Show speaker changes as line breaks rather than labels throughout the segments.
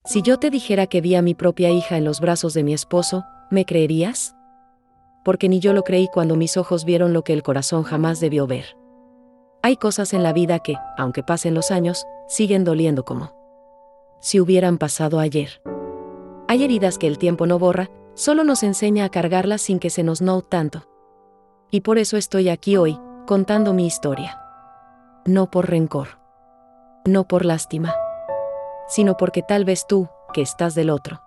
Si yo te dijera que vi a mi propia hija en los brazos de mi esposo, ¿me creerías? Porque ni yo lo creí cuando mis ojos vieron lo que el corazón jamás debió ver. Hay cosas en la vida que, aunque pasen los años, siguen doliendo como si hubieran pasado ayer. Hay heridas que el tiempo no borra, solo nos enseña a cargarlas sin que se nos note tanto. Y por eso estoy aquí hoy, contando mi historia. No por rencor. No por lástima. Sino porque tal vez tú, que estás del otro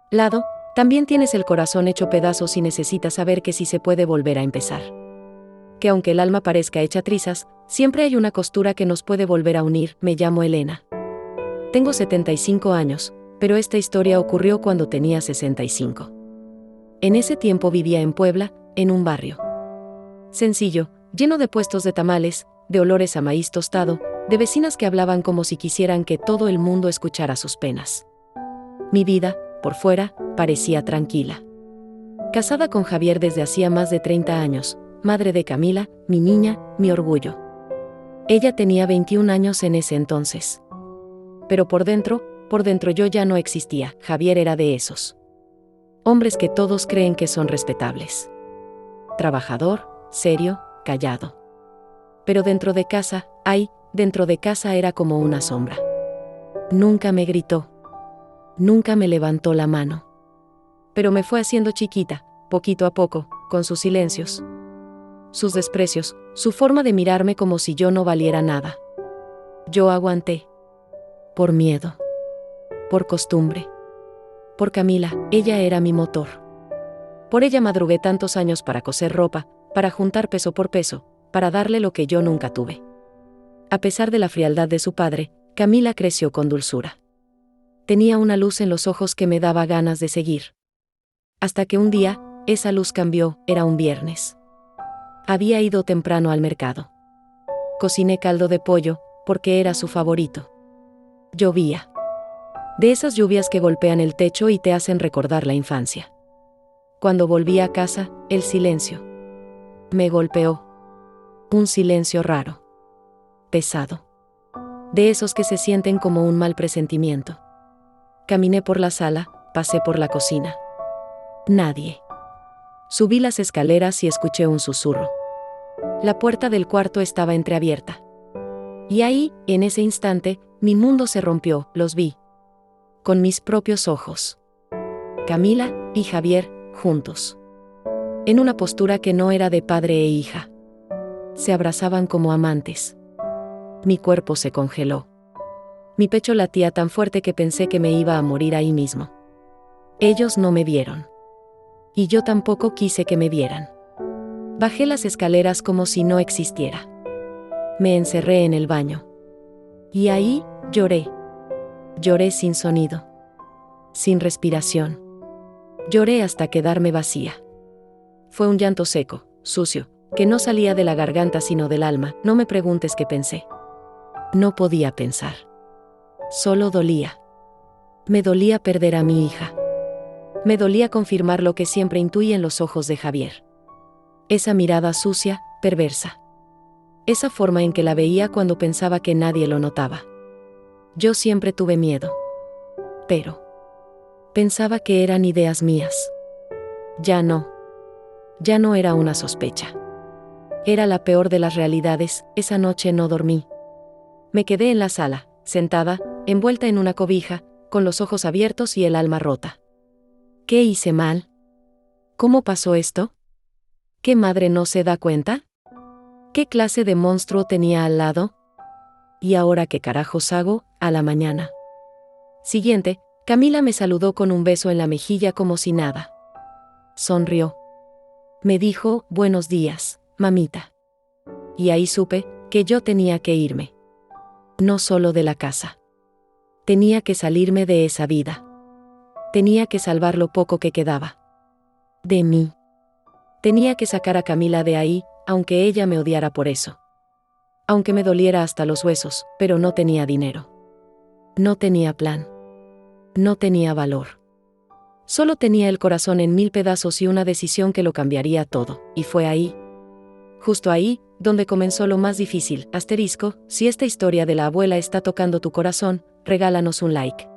lado, también tienes el corazón hecho pedazos y necesitas saber que sí se puede volver a empezar. Que aunque el alma parezca hecha trizas, siempre hay una costura que nos puede volver a unir. Me llamo Elena. Tengo 75 años, pero esta historia ocurrió cuando tenía 65. En ese tiempo vivía en Puebla, en un barrio sencillo, lleno de puestos de tamales, de olores a maíz tostado, de vecinas que hablaban como si quisieran que todo el mundo escuchara sus penas. Mi vida, por fuera, parecía tranquila. Casada con Javier desde hacía más de 30 años, madre de Camila, mi niña, mi orgullo. Ella tenía 21 años en ese entonces. Pero por dentro yo ya no existía. Javier era de esos hombres que todos creen que son respetables. Trabajador, serio, callado. Pero dentro de casa era como una sombra. Nunca me gritó. Nunca me levantó la mano. Pero me fue haciendo chiquita, poquito a poco, con sus silencios, sus desprecios, su forma de mirarme como si yo no valiera nada. Yo aguanté. Por miedo. Por costumbre. Por Camila, ella era mi motor. Por ella madrugué tantos años para coser ropa, para juntar peso por peso, para darle lo que yo nunca tuve. A pesar de la frialdad de su padre, Camila creció con dulzura. Tenía una luz en los ojos que me daba ganas de seguir. Hasta que un día, esa luz cambió. Era un viernes. Había ido temprano al mercado. Cociné caldo de pollo, porque era su favorito. Llovía. De esas lluvias que golpean el techo y te hacen recordar la infancia. Cuando volví a casa, el silencio me golpeó. Un silencio raro. Pesado. De esos que se sienten como un mal presentimiento. Caminé por la sala, pasé por la cocina. Nadie. Subí las escaleras y escuché un susurro. La puerta del cuarto estaba entreabierta. Y ahí, en ese instante, mi mundo se rompió. Los vi. Con mis propios ojos. Camila y Javier, juntos. En una postura que no era de padre e hija. Se abrazaban como amantes. Mi cuerpo se congeló. Mi pecho latía tan fuerte que pensé que me iba a morir ahí mismo. Ellos no me vieron. Y yo tampoco quise que me vieran. Bajé las escaleras como si no existiera. Me encerré en el baño. Y ahí, lloré. Lloré sin sonido. Sin respiración. Lloré hasta quedarme vacía. Fue un llanto seco, sucio, que no salía de la garganta sino del alma. No me preguntes qué pensé. No podía pensar. Solo dolía. Me dolía perder a mi hija. Me dolía confirmar lo que siempre intuí en los ojos de Javier. Esa mirada sucia, perversa. Esa forma en que la veía cuando pensaba que nadie lo notaba. Yo siempre tuve miedo. Pero pensaba que eran ideas mías. Ya no. Ya no era una sospecha. Era la peor de las realidades. Esa noche no dormí. Me quedé en la sala, sentada, envuelta en una cobija, con los ojos abiertos y el alma rota. ¿Qué hice mal? ¿Cómo pasó esto? ¿Qué madre no se da cuenta? ¿Qué clase de monstruo tenía al lado? ¿Y ahora qué carajos hago? A la mañana siguiente, Camila me saludó con un beso en la mejilla como si nada. Sonrió. Me dijo, buenos días, mamita. Y ahí supe que yo tenía que irme. No solo de la casa. Tenía que salirme de esa vida. Tenía que salvar lo poco que quedaba. De mí. Tenía que sacar a Camila de ahí, aunque ella me odiara por eso. Aunque me doliera hasta los huesos, pero no tenía dinero. No tenía plan. No tenía valor. Solo tenía el corazón en 1000 pedazos y una decisión que lo cambiaría todo, y fue ahí. Justo ahí, donde comenzó lo más difícil. *, si esta historia de la abuela está tocando tu corazón, regálanos un like.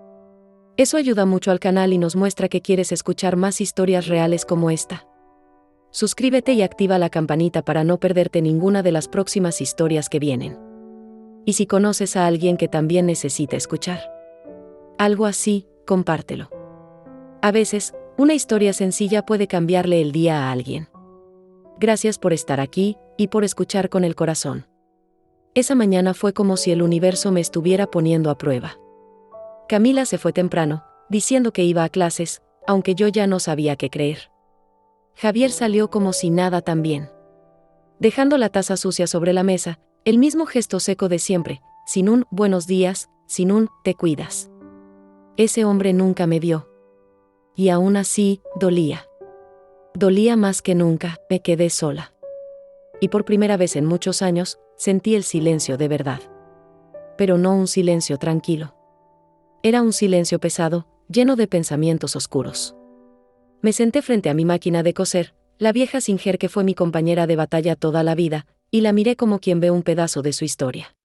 Eso ayuda mucho al canal y nos muestra que quieres escuchar más historias reales como esta. Suscríbete y activa la campanita para no perderte ninguna de las próximas historias que vienen. Y si conoces a alguien que también necesita escuchar algo así, compártelo. A veces, una historia sencilla puede cambiarle el día a alguien. Gracias por estar aquí y por escuchar con el corazón. Esa mañana fue como si el universo me estuviera poniendo a prueba. Camila se fue temprano, diciendo que iba a clases, aunque yo ya no sabía qué creer. Javier salió como si nada también. Dejando la taza sucia sobre la mesa, el mismo gesto seco de siempre, sin un buenos días, sin un te cuidas. Ese hombre nunca me vio. Y aún así, dolía. Dolía más que nunca, me quedé sola. Y por primera vez en muchos años, sentí el silencio de verdad. Pero no un silencio tranquilo. Era un silencio pesado, lleno de pensamientos oscuros. Me senté frente a mi máquina de coser, la vieja Singer que fue mi compañera de batalla toda la vida, y la miré como quien ve un pedazo de su historia.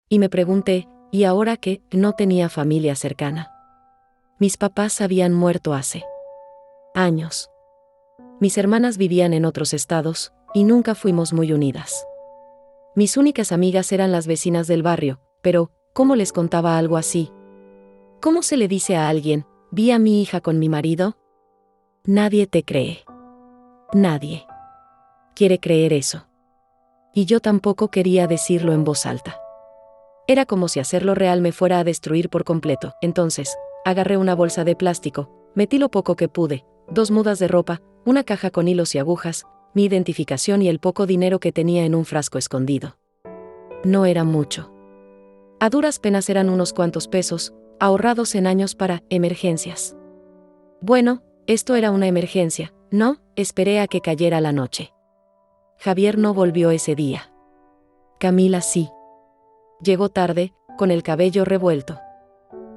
Y me pregunté, ¿y ahora qué? No tenía familia cercana. Mis papás habían muerto hace años. Mis hermanas vivían en otros estados, y nunca fuimos muy unidas. Mis únicas amigas eran las vecinas del barrio, pero, ¿cómo les contaba algo así? ¿Cómo se le dice a alguien, vi a mi hija con mi marido? Nadie te cree. Nadie quiere creer eso. Y yo tampoco quería decirlo en voz alta. Era como si hacerlo real me fuera a destruir por completo. Entonces, agarré una bolsa de plástico, metí lo poco que pude, 2 mudas de ropa, una caja con hilos y agujas, mi identificación y el poco dinero que tenía en un frasco escondido. No era mucho. A duras penas eran unos cuantos pesos, ahorrados en años para emergencias. Bueno, esto era una emergencia, ¿no? Esperé a que cayera la noche. Javier no volvió ese día. Camila sí. Llegó tarde, con el cabello revuelto.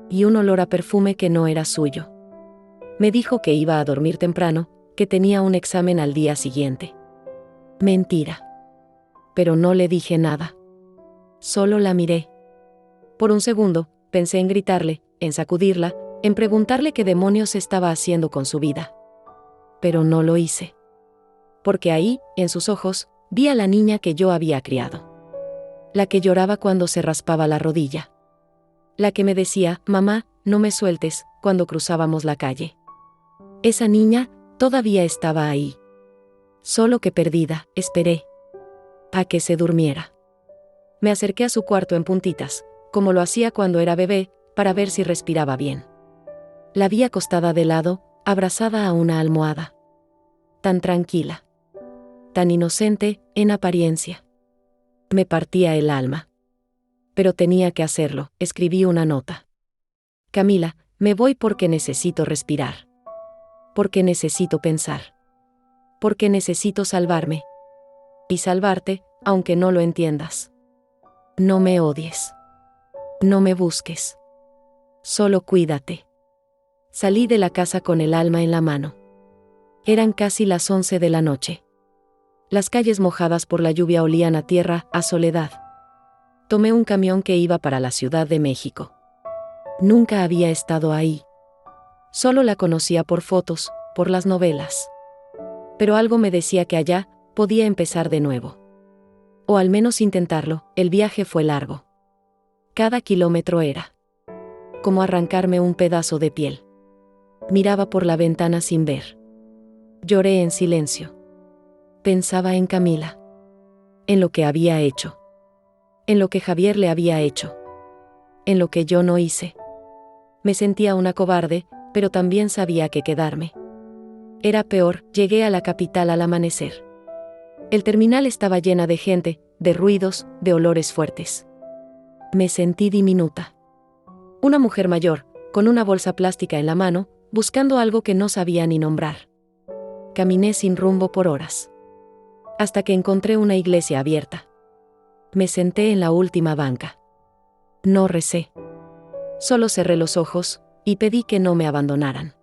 Y un olor a perfume que no era suyo. Me dijo que iba a dormir temprano, que tenía un examen al día siguiente. Mentira. Pero no le dije nada. Solo la miré. Por un segundo, pensé en gritarle, en sacudirla, en preguntarle qué demonios estaba haciendo con su vida. Pero no lo hice. Porque ahí, en sus ojos, vi a la niña que yo había criado. La que lloraba cuando se raspaba la rodilla. La que me decía, mamá, no me sueltes, cuando cruzábamos la calle. Esa niña, todavía estaba ahí. Solo que perdida, esperé a que se durmiera. Me acerqué a su cuarto en puntitas, como lo hacía cuando era bebé, para ver si respiraba bien. La vi acostada de lado, abrazada a una almohada. Tan tranquila. Tan inocente, en apariencia. Me partía el alma. Pero tenía que hacerlo, escribí una nota. Camila, me voy porque necesito respirar. Porque necesito pensar. Porque necesito salvarme. Y salvarte, aunque no lo entiendas. No me odies. No me busques. Solo cuídate. Salí de la casa con el alma en la mano. Eran casi las 11 de la noche. Las calles mojadas por la lluvia olían a tierra, a soledad. Tomé un camión que iba para la Ciudad de México. Nunca había estado ahí. Solo la conocía por fotos, por las novelas. Pero algo me decía que allá podía empezar de nuevo. O al menos intentarlo. El viaje fue largo. Cada kilómetro era como arrancarme un pedazo de piel. Miraba por la ventana sin ver. Lloré en silencio. Pensaba en Camila. En lo que había hecho. En lo que Javier le había hecho. En lo que yo no hice. Me sentía una cobarde, pero también sabía que quedarme era peor. Llegué a la capital al amanecer. El terminal estaba llena de gente, de ruidos, de olores fuertes. Me sentí diminuta. Una mujer mayor, con una bolsa plástica en la mano, buscando algo que no sabía ni nombrar. Caminé sin rumbo por horas. Hasta que encontré una iglesia abierta. Me senté en la última banca. No recé. Solo cerré los ojos, y pedí que no me abandonaran.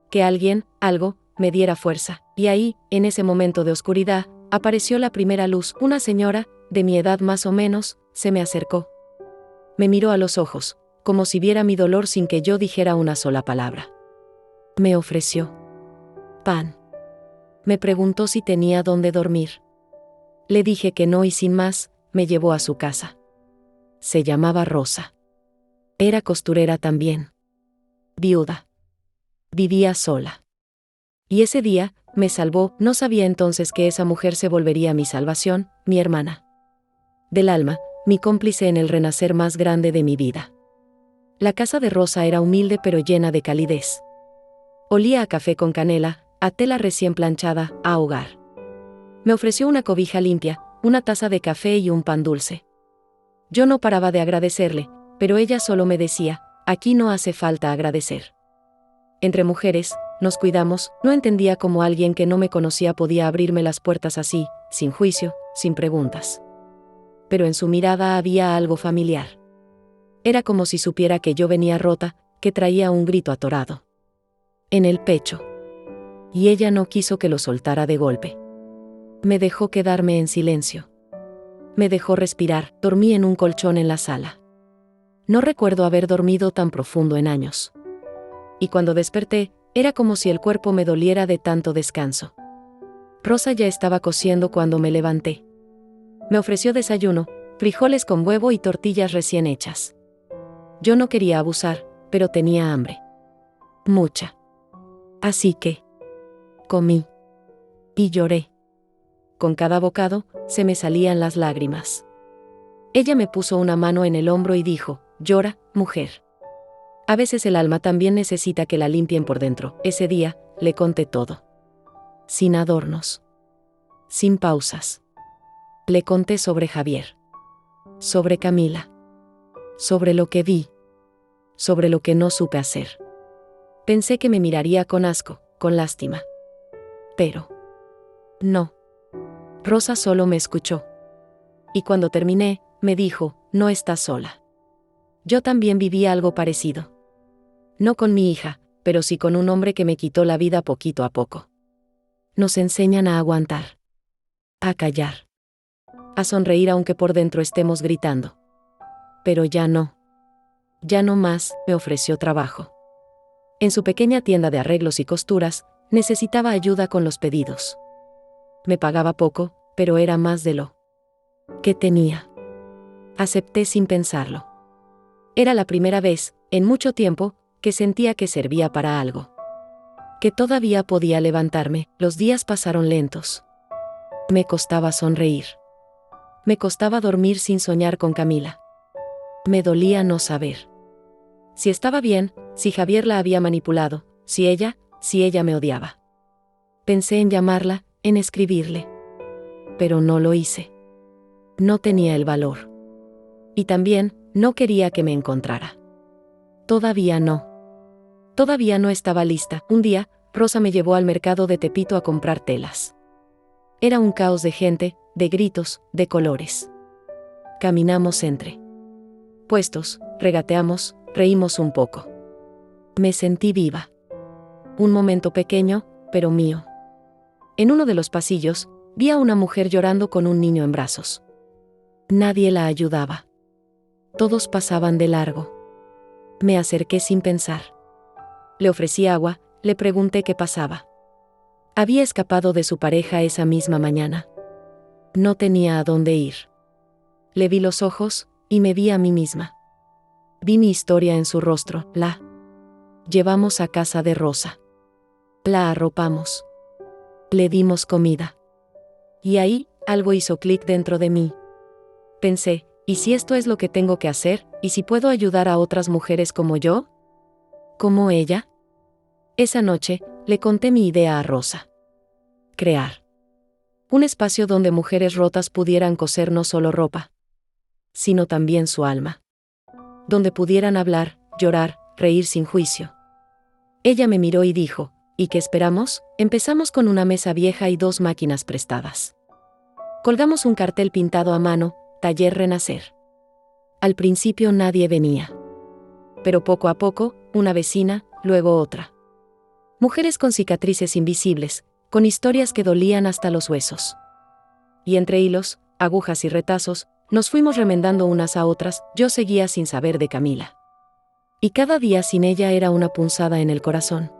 Que alguien, algo, me diera fuerza, y ahí, en ese momento de oscuridad, apareció la primera luz. Una señora, de mi edad más o menos, se me acercó. Me miró a los ojos, como si viera mi dolor sin que yo dijera una sola palabra. Me ofreció pan. Me preguntó si tenía dónde dormir. Le dije que no y sin más, me llevó a su casa. Se llamaba Rosa. Era costurera también. Viuda. Vivía sola. Y ese día, me salvó. No sabía entonces que esa mujer se volvería mi salvación, mi hermana del alma, mi cómplice en el renacer más grande de mi vida. La casa de Rosa era humilde pero llena de calidez. Olía a café con canela, a tela recién planchada, a hogar. Me ofreció una cobija limpia, una taza de café y un pan dulce. Yo no paraba de agradecerle, pero ella solo me decía, aquí no hace falta agradecer. Entre mujeres, nos cuidamos. No entendía cómo alguien que no me conocía podía abrirme las puertas así, sin juicio, sin preguntas. Pero en su mirada había algo familiar. Era como si supiera que yo venía rota, que traía un grito atorado en el pecho. Y ella no quiso que lo soltara de golpe. Me dejó quedarme en silencio. Me dejó respirar. Dormí en un colchón en la sala. No recuerdo haber dormido tan profundo en años. Y cuando desperté, era como si el cuerpo me doliera de tanto descanso. Rosa ya estaba cociendo cuando me levanté. Me ofreció desayuno, frijoles con huevo y tortillas recién hechas. Yo no quería abusar, pero tenía hambre. Mucha. Así que comí. Y lloré. Con cada bocado, se me salían las lágrimas. Ella me puso una mano en el hombro y dijo, llora, mujer. A veces el alma también necesita que la limpien por dentro. Ese día, le conté todo. Sin adornos. Sin pausas. Le conté sobre Javier. Sobre Camila. Sobre lo que vi. Sobre lo que no supe hacer. Pensé que me miraría con asco, con lástima. Pero no. Rosa solo me escuchó. Y cuando terminé, me dijo, no estás sola. Yo también viví algo parecido. No con mi hija, pero sí con un hombre que me quitó la vida poquito a poco. Nos enseñan a aguantar. A callar. A sonreír aunque por dentro estemos gritando. Pero ya no. Ya no más, me ofreció trabajo. En su pequeña tienda de arreglos y costuras, necesitaba ayuda con los pedidos. Me pagaba poco, pero era más de lo que tenía. Acepté sin pensarlo. Era la primera vez, en mucho tiempo, que sentía que servía para algo. Que todavía podía levantarme. Los días pasaron lentos. Me costaba sonreír. Me costaba dormir sin soñar con Camila. Me dolía no saber si estaba bien, si Javier la había manipulado, si ella me odiaba. Pensé en llamarla, en escribirle. Pero no lo hice. No tenía el valor. Y también, no quería que me encontrara. Todavía no. Todavía no estaba lista. Un día, Rosa me llevó al mercado de Tepito a comprar telas. Era un caos de gente, de gritos, de colores. Caminamos entre puestos, regateamos, reímos un poco. Me sentí viva. Un momento pequeño, pero mío. En uno de los pasillos, vi a una mujer llorando con un niño en brazos. Nadie la ayudaba. Todos pasaban de largo. Me acerqué sin pensar. Le ofrecí agua, le pregunté qué pasaba. Había escapado de su pareja esa misma mañana. No tenía a dónde ir. Le vi los ojos, y me vi a mí misma. Vi mi historia en su rostro. La llevamos a casa de Rosa. La arropamos. Le dimos comida. Y ahí, algo hizo clic dentro de mí. Pensé, ¿y si esto es lo que tengo que hacer? ¿Y si puedo ayudar a otras mujeres como yo? ¿Como ella? Esa noche, le conté mi idea a Rosa. Crear un espacio donde mujeres rotas pudieran coser no solo ropa, sino también su alma. Donde pudieran hablar, llorar, reír sin juicio. Ella me miró y dijo, ¿y qué esperamos? Empezamos con una mesa vieja y 2 máquinas prestadas. Colgamos un cartel pintado a mano, Taller Renacer. Al principio nadie venía. Pero poco a poco, una vecina, luego otra. Mujeres con cicatrices invisibles, con historias que dolían hasta los huesos. Y entre hilos, agujas y retazos, nos fuimos remendando unas a otras. Yo seguía sin saber de Camila. Y cada día sin ella era una punzada en el corazón.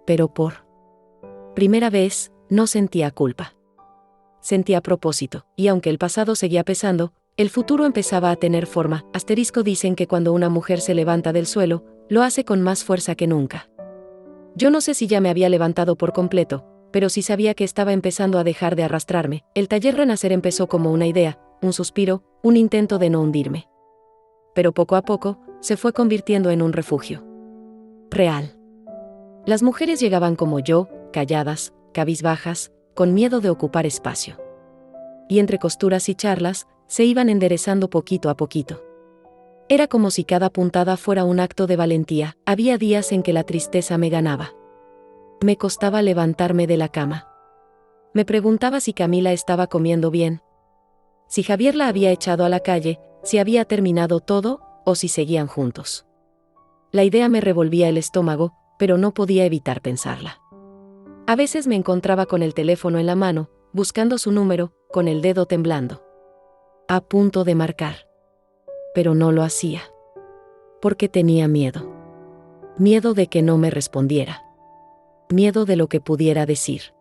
Pero por primera vez, no sentía culpa. Sentía propósito, y aunque el pasado seguía pesando, el futuro empezaba a tener forma. Dicen que cuando una mujer se levanta del suelo, lo hace con más fuerza que nunca. Yo no sé si ya me había levantado por completo, pero sí sabía que estaba empezando a dejar de arrastrarme. El taller Renacer empezó como una idea, un suspiro, un intento de no hundirme. Pero poco a poco, se fue convirtiendo en un refugio real. Las mujeres llegaban como yo, calladas, cabizbajas, con miedo de ocupar espacio. Y entre costuras y charlas, se iban enderezando poquito a poquito. Era como si cada puntada fuera un acto de valentía. Había días en que la tristeza me ganaba. Me costaba levantarme de la cama. Me preguntaba si Camila estaba comiendo bien. Si Javier la había echado a la calle, si había terminado todo, o si seguían juntos. La idea me revolvía el estómago, pero no podía evitar pensarla. A veces me encontraba con el teléfono en la mano, buscando su número, con el dedo temblando. A punto de marcar. Pero no lo hacía. Porque tenía miedo. Miedo de que no me respondiera. Miedo de lo que pudiera decir.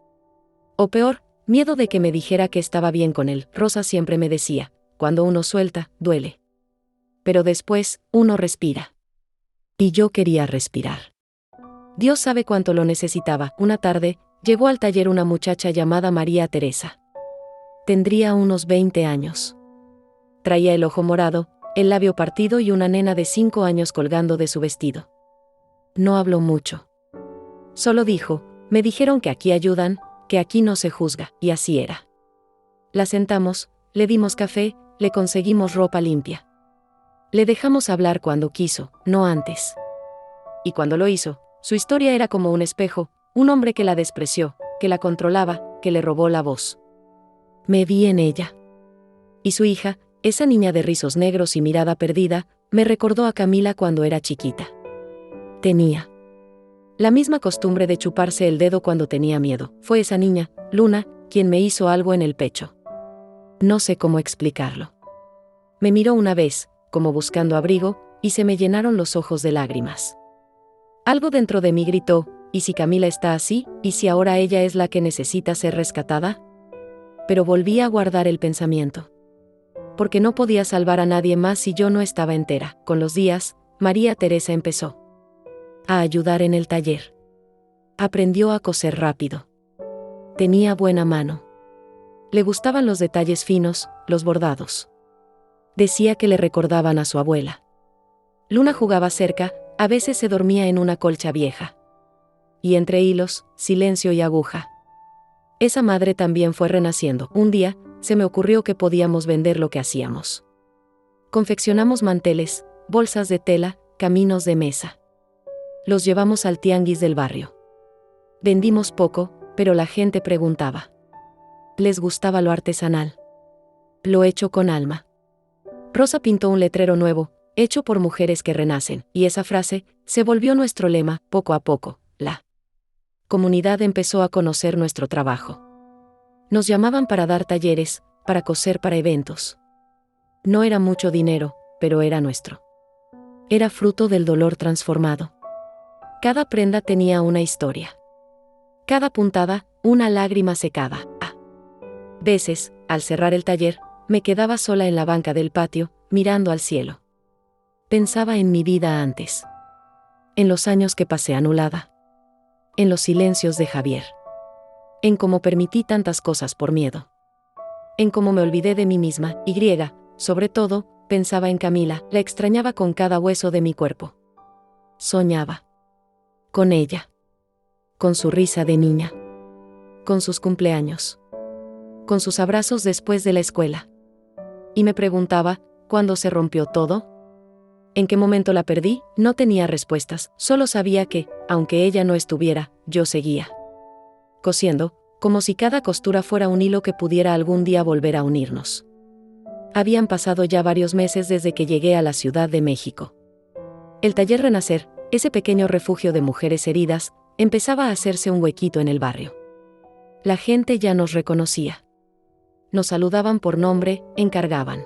O peor, miedo de que me dijera que estaba bien con él. Rosa siempre me decía, cuando uno suelta, duele. Pero después, uno respira. Y yo quería respirar. Dios sabe cuánto lo necesitaba. Una tarde, llegó al taller una muchacha llamada María Teresa. Tendría unos 20 años. Traía el ojo morado, el labio partido y una nena de 5 años colgando de su vestido. No habló mucho. Solo dijo, me dijeron que aquí ayudan, que aquí no se juzga, y así era. La sentamos, le dimos café, le conseguimos ropa limpia. Le dejamos hablar cuando quiso, no antes. Y cuando lo hizo, su historia era como un espejo, un hombre que la despreció, que la controlaba, que le robó la voz. Me vi en ella. Y su hija, esa niña de rizos negros y mirada perdida, me recordó a Camila cuando era chiquita. Tenía la misma costumbre de chuparse el dedo cuando tenía miedo. Fue esa niña, Luna, quien me hizo algo en el pecho. No sé cómo explicarlo. Me miró una vez, como buscando abrigo, y se me llenaron los ojos de lágrimas. Algo dentro de mí gritó, ¿y si Camila está así? ¿Y si ahora ella es la que necesita ser rescatada? Pero volví a guardar el pensamiento. Porque no podía salvar a nadie más si yo no estaba entera. Con los días, María Teresa empezó a ayudar en el taller. Aprendió a coser rápido. Tenía buena mano. Le gustaban los detalles finos, los bordados. Decía que le recordaban a su abuela. Luna jugaba cerca, a veces se dormía en una colcha vieja. Y entre hilos, silencio y aguja. Esa madre también fue renaciendo. Un día, se me ocurrió que podíamos vender lo que hacíamos. Confeccionamos manteles, bolsas de tela, caminos de mesa. Los llevamos al tianguis del barrio. Vendimos poco, pero la gente preguntaba. Les gustaba lo artesanal. Lo hecho con alma. Rosa pintó un letrero nuevo, hecho por mujeres que renacen, y esa frase se volvió nuestro lema. Poco a poco, la comunidad empezó a conocer nuestro trabajo. Nos llamaban para dar talleres, para coser para eventos. No era mucho dinero, pero era nuestro. Era fruto del dolor transformado. Cada prenda tenía una historia. Cada puntada, una lágrima secada. A veces, al cerrar el taller, me quedaba sola en la banca del patio, mirando al cielo. Pensaba en mi vida antes. En los años que pasé anulada. En los silencios de Javier. En cómo permití tantas cosas por miedo. En cómo me olvidé de mí misma, y sobre todo, pensaba en Camila, la extrañaba con cada hueso de mi cuerpo. Soñaba con ella. Con su risa de niña. Con sus cumpleaños. Con sus abrazos después de la escuela. Y me preguntaba, ¿cuándo se rompió todo? ¿En qué momento la perdí? No tenía respuestas, solo sabía que, aunque ella no estuviera, yo seguía cosiendo, como si cada costura fuera un hilo que pudiera algún día volver a unirnos. Habían pasado ya varios meses desde que llegué a la Ciudad de México. El taller Renacer, ese pequeño refugio de mujeres heridas, empezaba a hacerse un huequito en el barrio. La gente ya nos reconocía. Nos saludaban por nombre, encargaban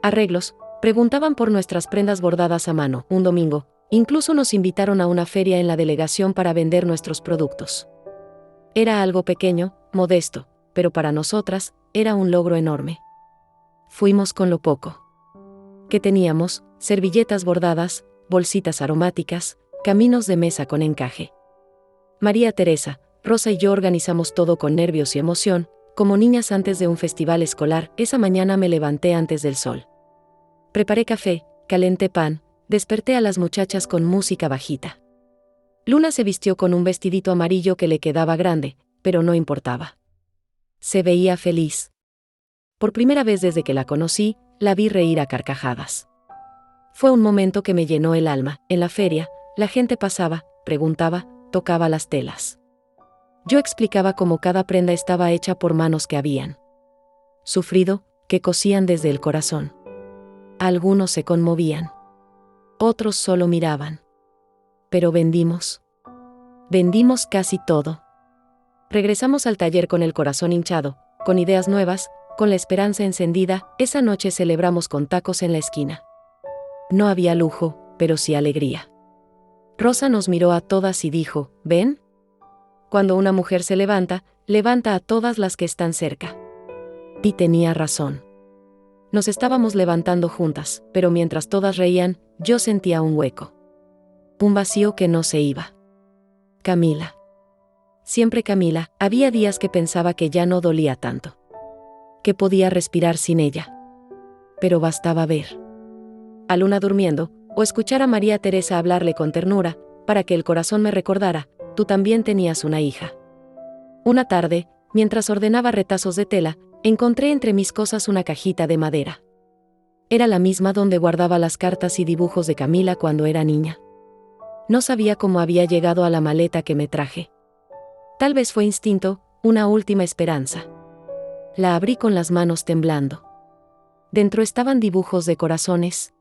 arreglos, Preguntaban por nuestras prendas bordadas a mano, un domingo. Incluso nos invitaron a una feria en la delegación para vender nuestros productos. Era algo pequeño, modesto, pero para nosotras, era un logro enorme. Fuimos con lo poco que teníamos: servilletas bordadas, bolsitas aromáticas, caminos de mesa con encaje. María Teresa, Rosa y yo organizamos todo con nervios y emoción, como niñas antes de un festival escolar. Esa mañana me levanté antes del sol. Preparé café, calenté pan, desperté a las muchachas con música bajita. Luna se vistió con un vestidito amarillo que le quedaba grande, pero no importaba. Se veía feliz. Por primera vez desde que la conocí, la vi reír a carcajadas. Fue un momento que me llenó el alma. En la feria, la gente pasaba, preguntaba, tocaba las telas. Yo explicaba cómo cada prenda estaba hecha por manos que habían sufrido, que cosían desde el corazón. Algunos se conmovían. Otros solo miraban. Pero vendimos. Vendimos casi todo. Regresamos al taller con el corazón hinchado, con ideas nuevas, con la esperanza encendida. Esa noche celebramos con tacos en la esquina. No había lujo, pero sí alegría. Rosa nos miró a todas y dijo: ¿ven? Cuando una mujer se levanta, levanta a todas las que están cerca. Y tenía razón. Nos estábamos levantando juntas, pero mientras todas reían, yo sentía un hueco. Un vacío que no se iba. Camila. Siempre Camila. Había días que pensaba que ya no dolía tanto, que podía respirar sin ella. Pero bastaba ver a Luna durmiendo, o escuchar a María Teresa hablarle con ternura, para que el corazón me recordara: tú también tenías una hija. Una tarde, mientras ordenaba retazos de tela, encontré entre mis cosas una cajita de madera. Era la misma donde guardaba las cartas y dibujos de Camila cuando era niña. No sabía cómo había llegado a la maleta que me traje. Tal vez fue instinto, una última esperanza. La abrí con las manos temblando. Dentro estaban dibujos de corazones,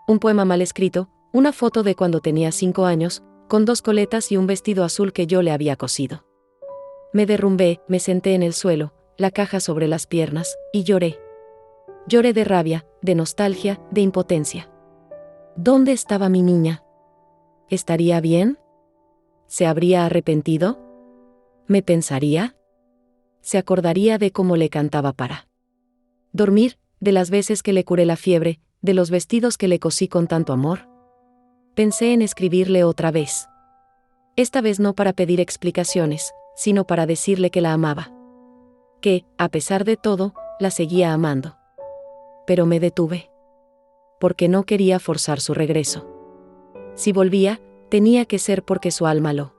un poema mal escrito, una foto de cuando tenía 5 años, con 2 coletas y un vestido azul que yo le había cosido. Me derrumbé, me senté en el suelo, la caja sobre las piernas, y lloré. Lloré de rabia, de nostalgia, de impotencia. ¿Dónde estaba mi niña? ¿Estaría bien? ¿Se habría arrepentido? ¿Me pensaría? ¿Se acordaría de cómo le cantaba para dormir, de las veces que le curé la fiebre, de los vestidos que le cosí con tanto amor? Pensé en escribirle otra vez. Esta vez no para pedir explicaciones, sino para decirle que la amaba. Que, a pesar de todo, la seguía amando. Pero me detuve. Porque no quería forzar su regreso. Si volvía, tenía que ser porque su alma lo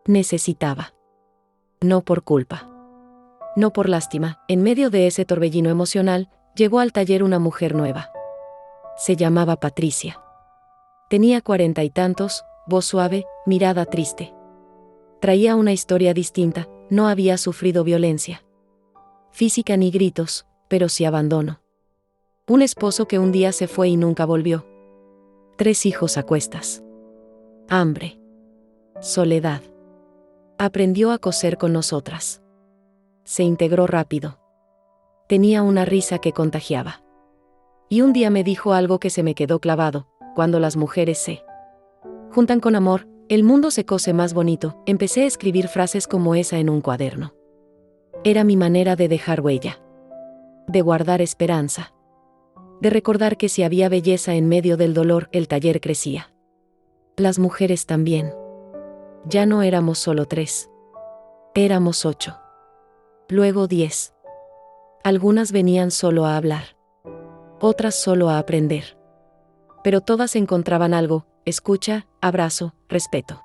necesitaba. No por culpa. No por lástima. En medio de ese torbellino emocional, llegó al taller una mujer nueva. Se llamaba Patricia. Tenía 40 y tantos, voz suave, mirada triste. Traía una historia distinta, no había sufrido violencia física ni gritos, pero sí abandono. Un esposo que un día se fue y nunca volvió. 3 hijos a cuestas. Hambre. Soledad. Aprendió a coser con nosotras. Se integró rápido. Tenía una risa que contagiaba. Y un día me dijo algo que se me quedó clavado: cuando las mujeres se juntan con amor, el mundo se cose más bonito. Empecé a escribir frases como esa en un cuaderno. Era mi manera de dejar huella. De guardar esperanza. De recordar que si había belleza en medio del dolor, el taller crecía. Las mujeres también. Ya no éramos solo 3. Éramos 8. Luego 10. Algunas venían solo a hablar. Otras solo a aprender. Pero todas encontraban algo: escucha, abrazo, respeto.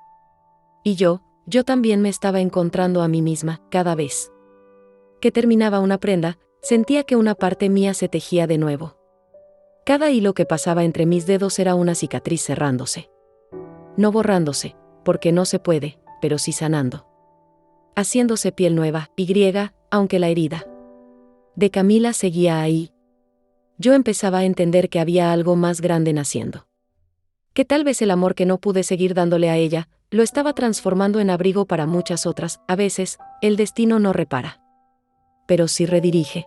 Y yo también me estaba encontrando a mí misma. Cada vez que terminaba una prenda, sentía que una parte mía se tejía de nuevo. Cada hilo que pasaba entre mis dedos era una cicatriz cerrándose. No borrándose, porque no se puede, pero sí sanando. Haciéndose piel nueva, aunque la herida de Camila seguía ahí. Yo empezaba a entender que había algo más grande naciendo. Que tal vez el amor que no pude seguir dándole a ella, lo estaba transformando en abrigo para muchas otras. A veces, el destino no repara, pero sí redirige.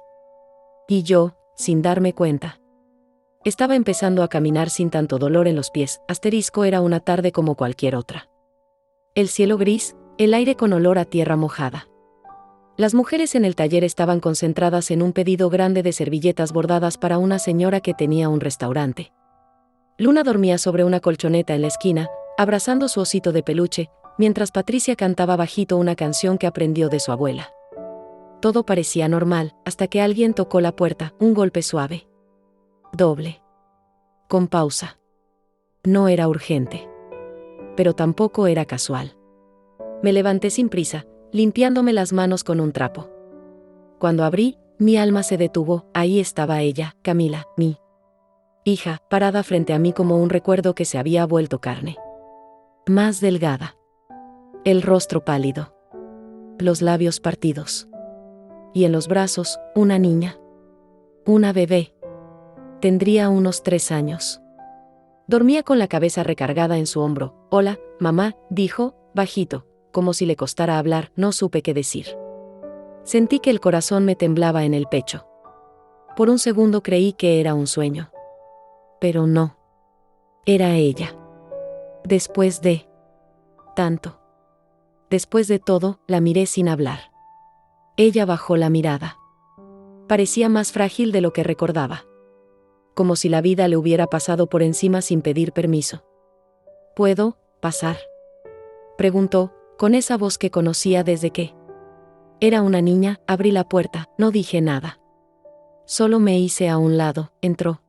Y yo, sin darme cuenta, Estaba empezando a caminar sin tanto dolor en los pies. Era una tarde como cualquier otra. El cielo gris, el aire con olor a tierra mojada. Las mujeres en el taller estaban concentradas en un pedido grande de servilletas bordadas para una señora que tenía un restaurante. Luna dormía sobre una colchoneta en la esquina, abrazando su osito de peluche, mientras Patricia cantaba bajito una canción que aprendió de su abuela. Todo parecía normal, hasta que alguien tocó la puerta, un golpe suave. Doble. Con pausa. No era urgente. Pero tampoco era casual. Me levanté sin prisa, limpiándome las manos con un trapo. Cuando abrí, mi alma se detuvo. Ahí estaba ella, Camila, mi hija, parada frente a mí como un recuerdo que se había vuelto carne. Más delgada. El rostro pálido. Los labios partidos. Y en los brazos, una niña. Una bebé. Tendría unos 3 años. Dormía con la cabeza recargada en su hombro. «Hola, mamá», dijo, bajito, como si le costara hablar. No supe qué decir. Sentí que el corazón me temblaba en el pecho. Por un segundo creí que era un sueño. Pero no. Era ella. Después de tanto. Después de todo, la miré sin hablar. Ella bajó la mirada. Parecía más frágil de lo que recordaba. Como si la vida le hubiera pasado por encima sin pedir permiso. ¿Puedo pasar?, preguntó, con esa voz que conocía desde que era una niña. Abrí la puerta, no dije nada. Solo me hice a un lado. Entró.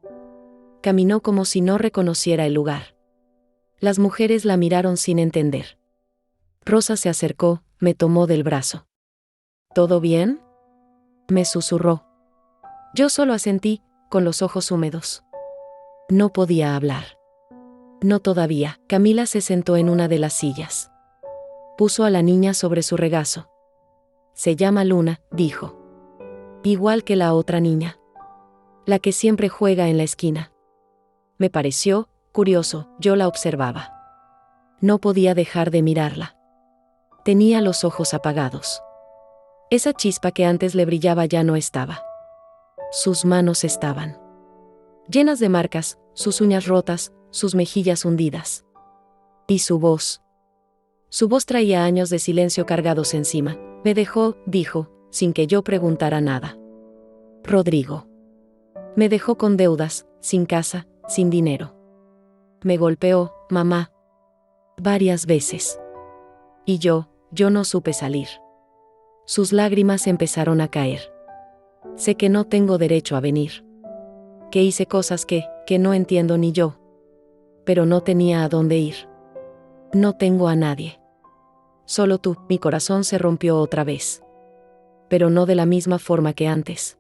Caminó como si no reconociera el lugar. Las mujeres la miraron sin entender. Rosa se acercó, me tomó del brazo. ¿Todo bien?, me susurró. Yo solo asentí, con los ojos húmedos. No podía hablar. No todavía. Camila se sentó en una de las sillas. Puso a la niña sobre su regazo. Se llama Luna, dijo. Igual que la otra niña. La que siempre juega en la esquina. Me pareció curioso. Yo la observaba. No podía dejar de mirarla. Tenía los ojos apagados. Esa chispa que antes le brillaba ya no estaba. Sus manos estaban llenas de marcas, sus uñas rotas, sus mejillas hundidas. Y su voz. Su voz traía años de silencio cargados encima. Me dejó, dijo, sin que yo preguntara nada. Rodrigo. Me dejó con deudas, sin casa, sin dinero. Me golpeó, mamá. Varias veces. Y yo no supe salir. Sus lágrimas empezaron a caer. Sé que no tengo derecho a venir. Que hice cosas que no entiendo ni yo. Pero no tenía a dónde ir. No tengo a nadie. Solo tú. Mi corazón se rompió otra vez. Pero no de la misma forma que antes.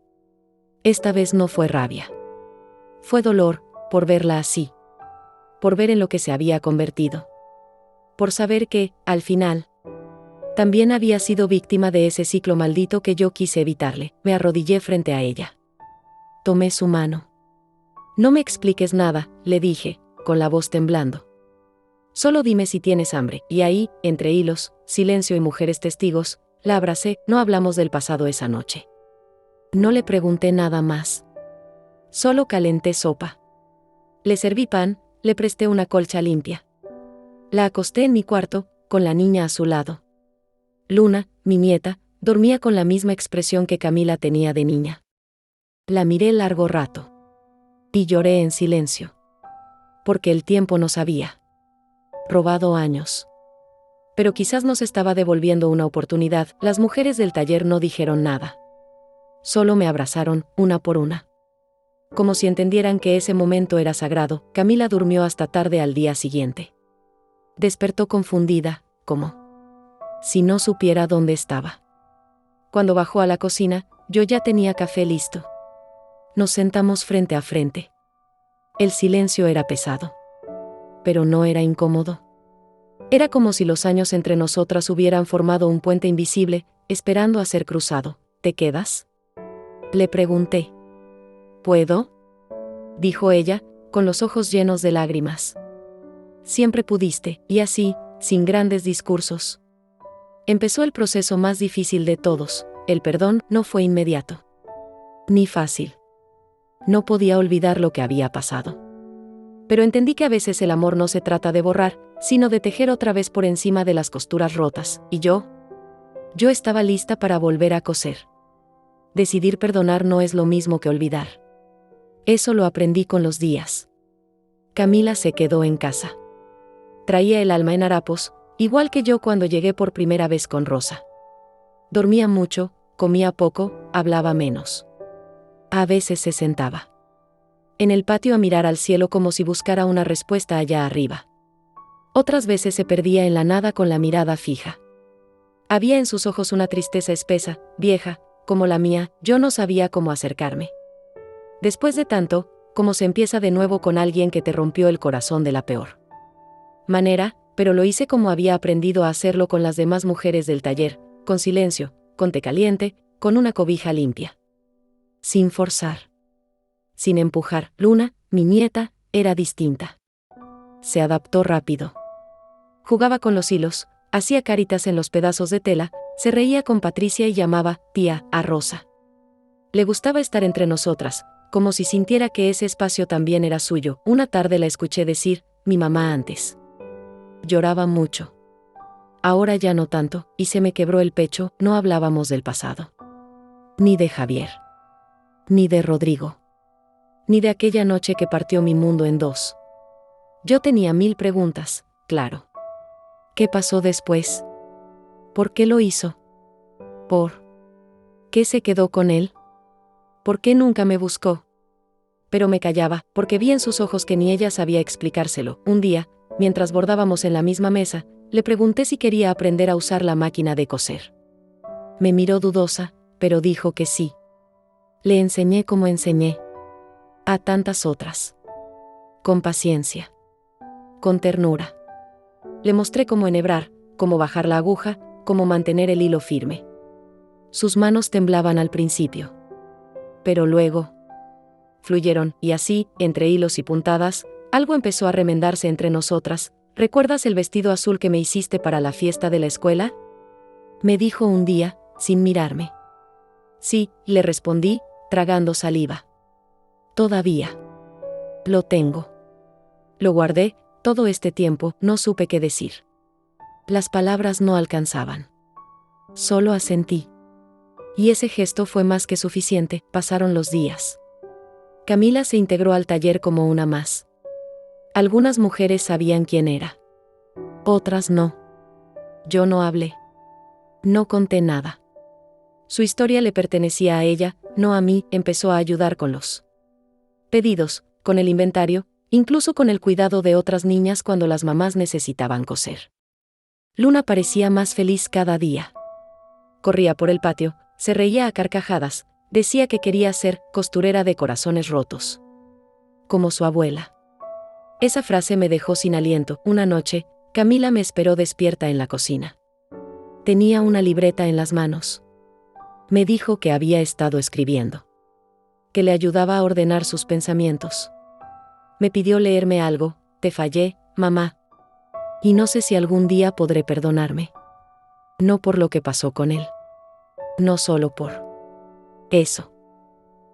Esta vez no fue rabia. Fue dolor, por verla así. Por ver en lo que se había convertido. Por saber que, al final, también había sido víctima de ese ciclo maldito que yo quise evitarle. Me arrodillé frente a ella. Tomé su mano. No me expliques nada, le dije, con la voz temblando. Solo dime si tienes hambre. Y ahí, entre hilos, silencio y mujeres testigos, la abracé. No hablamos del pasado esa noche. No le pregunté nada más. Solo calenté sopa. Le serví pan, le presté una colcha limpia. La acosté en mi cuarto, con la niña a su lado. Luna, mi nieta, dormía con la misma expresión que Camila tenía de niña. La miré largo rato. Y lloré en silencio. Porque el tiempo nos había robado años. Pero quizás nos estaba devolviendo una oportunidad. Las mujeres del taller no dijeron nada. Solo me abrazaron, una por una. Como si entendieran que ese momento era sagrado. Camila durmió hasta tarde al día siguiente. Despertó confundida, como si no supiera dónde estaba. Cuando bajó a la cocina, yo ya tenía café listo. Nos sentamos frente a frente. El silencio era pesado. Pero no era incómodo. Era como si los años entre nosotras hubieran formado un puente invisible, esperando a ser cruzado. ¿Te quedas?, le pregunté. ¿Puedo?, dijo ella, con los ojos llenos de lágrimas. Siempre pudiste, y así, sin grandes discursos. Empezó el proceso más difícil de todos. El perdón no fue inmediato. Ni fácil. No podía olvidar lo que había pasado. Pero entendí que a veces el amor no se trata de borrar, sino de tejer otra vez por encima de las costuras rotas, y yo estaba lista para volver a coser. Decidir perdonar no es lo mismo que olvidar. Eso lo aprendí con los días. Camila se quedó en casa. Traía el alma en harapos, igual que yo cuando llegué por primera vez con Rosa. Dormía mucho, comía poco, hablaba menos. A veces se sentaba en el patio a mirar al cielo como si buscara una respuesta allá arriba. Otras veces se perdía en la nada con la mirada fija. Había en sus ojos una tristeza espesa, vieja, como la mía. Yo no sabía cómo acercarme. Después de tanto, como se empieza de nuevo con alguien que te rompió el corazón de la peor manera, pero lo hice como había aprendido a hacerlo con las demás mujeres del taller, con silencio, con té caliente, con una cobija limpia. Sin forzar. Sin empujar. Luna, mi nieta, era distinta. Se adaptó rápido. Jugaba con los hilos, hacía caritas en los pedazos de tela, se reía con Patricia y llamaba tía a Rosa. Le gustaba estar entre nosotras, como si sintiera que ese espacio también era suyo. Una tarde la escuché decir, mi mamá antes lloraba mucho. Ahora ya no tanto, y se me quebró el pecho. No hablábamos del pasado. Ni de Javier. Ni de Rodrigo. Ni de aquella noche que partió mi mundo en dos. Yo tenía 1000 preguntas, claro. ¿Qué pasó después? ¿Por qué lo hizo? ¿Por qué se quedó con él? ¿Por qué nunca me buscó? Pero me callaba, porque vi en sus ojos que ni ella sabía explicárselo. Un día, mientras bordábamos en la misma mesa, le pregunté si quería aprender a usar la máquina de coser. Me miró dudosa, pero dijo que sí. Le enseñé como enseñé a tantas otras. Con paciencia. Con ternura. Le mostré cómo enhebrar, cómo bajar la aguja, cómo mantener el hilo firme. Sus manos temblaban al principio. Pero luego fluyeron, y así, entre hilos y puntadas, algo empezó a remendarse entre nosotras. ¿Recuerdas el vestido azul que me hiciste para la fiesta de la escuela? Me dijo un día, sin mirarme. Sí, le respondí, tragando saliva. Todavía lo tengo. Lo guardé, todo este tiempo, no supe qué decir. Las palabras no alcanzaban. Solo asentí. Y ese gesto fue más que suficiente. Pasaron los días. Camila se integró al taller como una más. Algunas mujeres sabían quién era. Otras no. Yo no hablé. No conté nada. Su historia le pertenecía a ella, no a mí. Empezó a ayudar con los pedidos, con el inventario, incluso con el cuidado de otras niñas cuando las mamás necesitaban coser. Luna parecía más feliz cada día. Corría por el patio, se reía a carcajadas, decía que quería ser costurera de corazones rotos. Como su abuela. Esa frase me dejó sin aliento. Una noche, Camila me esperó despierta en la cocina. Tenía una libreta en las manos. Me dijo que había estado escribiendo. Que le ayudaba a ordenar sus pensamientos. Me pidió leerme algo. Te fallé, mamá. Y no sé si algún día podré perdonarme. No por lo que pasó con él. No solo por eso.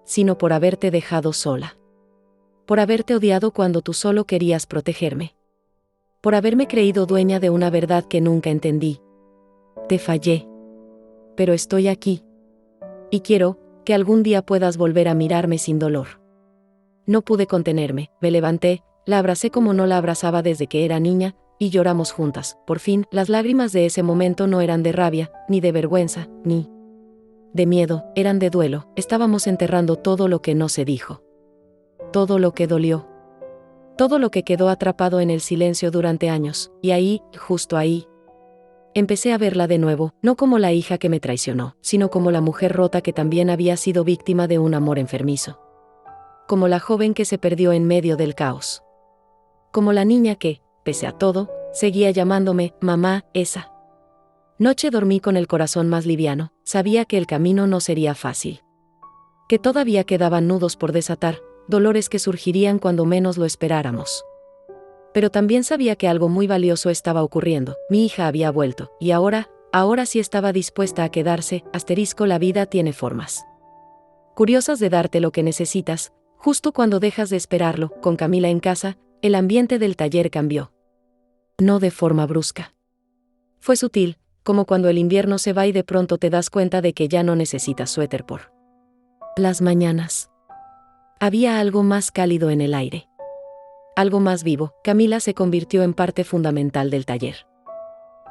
Sino por haberte dejado sola. Por haberte odiado cuando tú solo querías protegerme. Por haberme creído dueña de una verdad que nunca entendí. Te fallé. Pero estoy aquí. Y quiero que algún día puedas volver a mirarme sin dolor. No pude contenerme, me levanté, la abracé como no la abrazaba desde que era niña, y lloramos juntas. Por fin, las lágrimas de ese momento no eran de rabia, ni de vergüenza, ni de miedo, eran de duelo. Estábamos enterrando todo lo que no se dijo. Todo lo que dolió. Todo lo que quedó atrapado en el silencio durante años, y ahí, justo ahí, empecé a verla de nuevo, no como la hija que me traicionó, sino como la mujer rota que también había sido víctima de un amor enfermizo. Como la joven que se perdió en medio del caos. Como la niña que, pese a todo, seguía llamándome mamá. Esa noche dormí con el corazón más liviano. Sabía que el camino no sería fácil. Que todavía quedaban nudos por desatar, dolores que surgirían cuando menos lo esperáramos. Pero también sabía que algo muy valioso estaba ocurriendo. Mi hija había vuelto, y ahora sí estaba dispuesta a quedarse. La vida tiene formas curiosas de darte lo que necesitas, Justo cuando dejas de esperarlo, con Camila en casa, el ambiente del taller cambió. No de forma brusca. Fue sutil, como cuando el invierno se va y de pronto te das cuenta de que ya no necesitas suéter por las mañanas. Había algo más cálido en el aire. Algo más vivo. Camila se convirtió en parte fundamental del taller.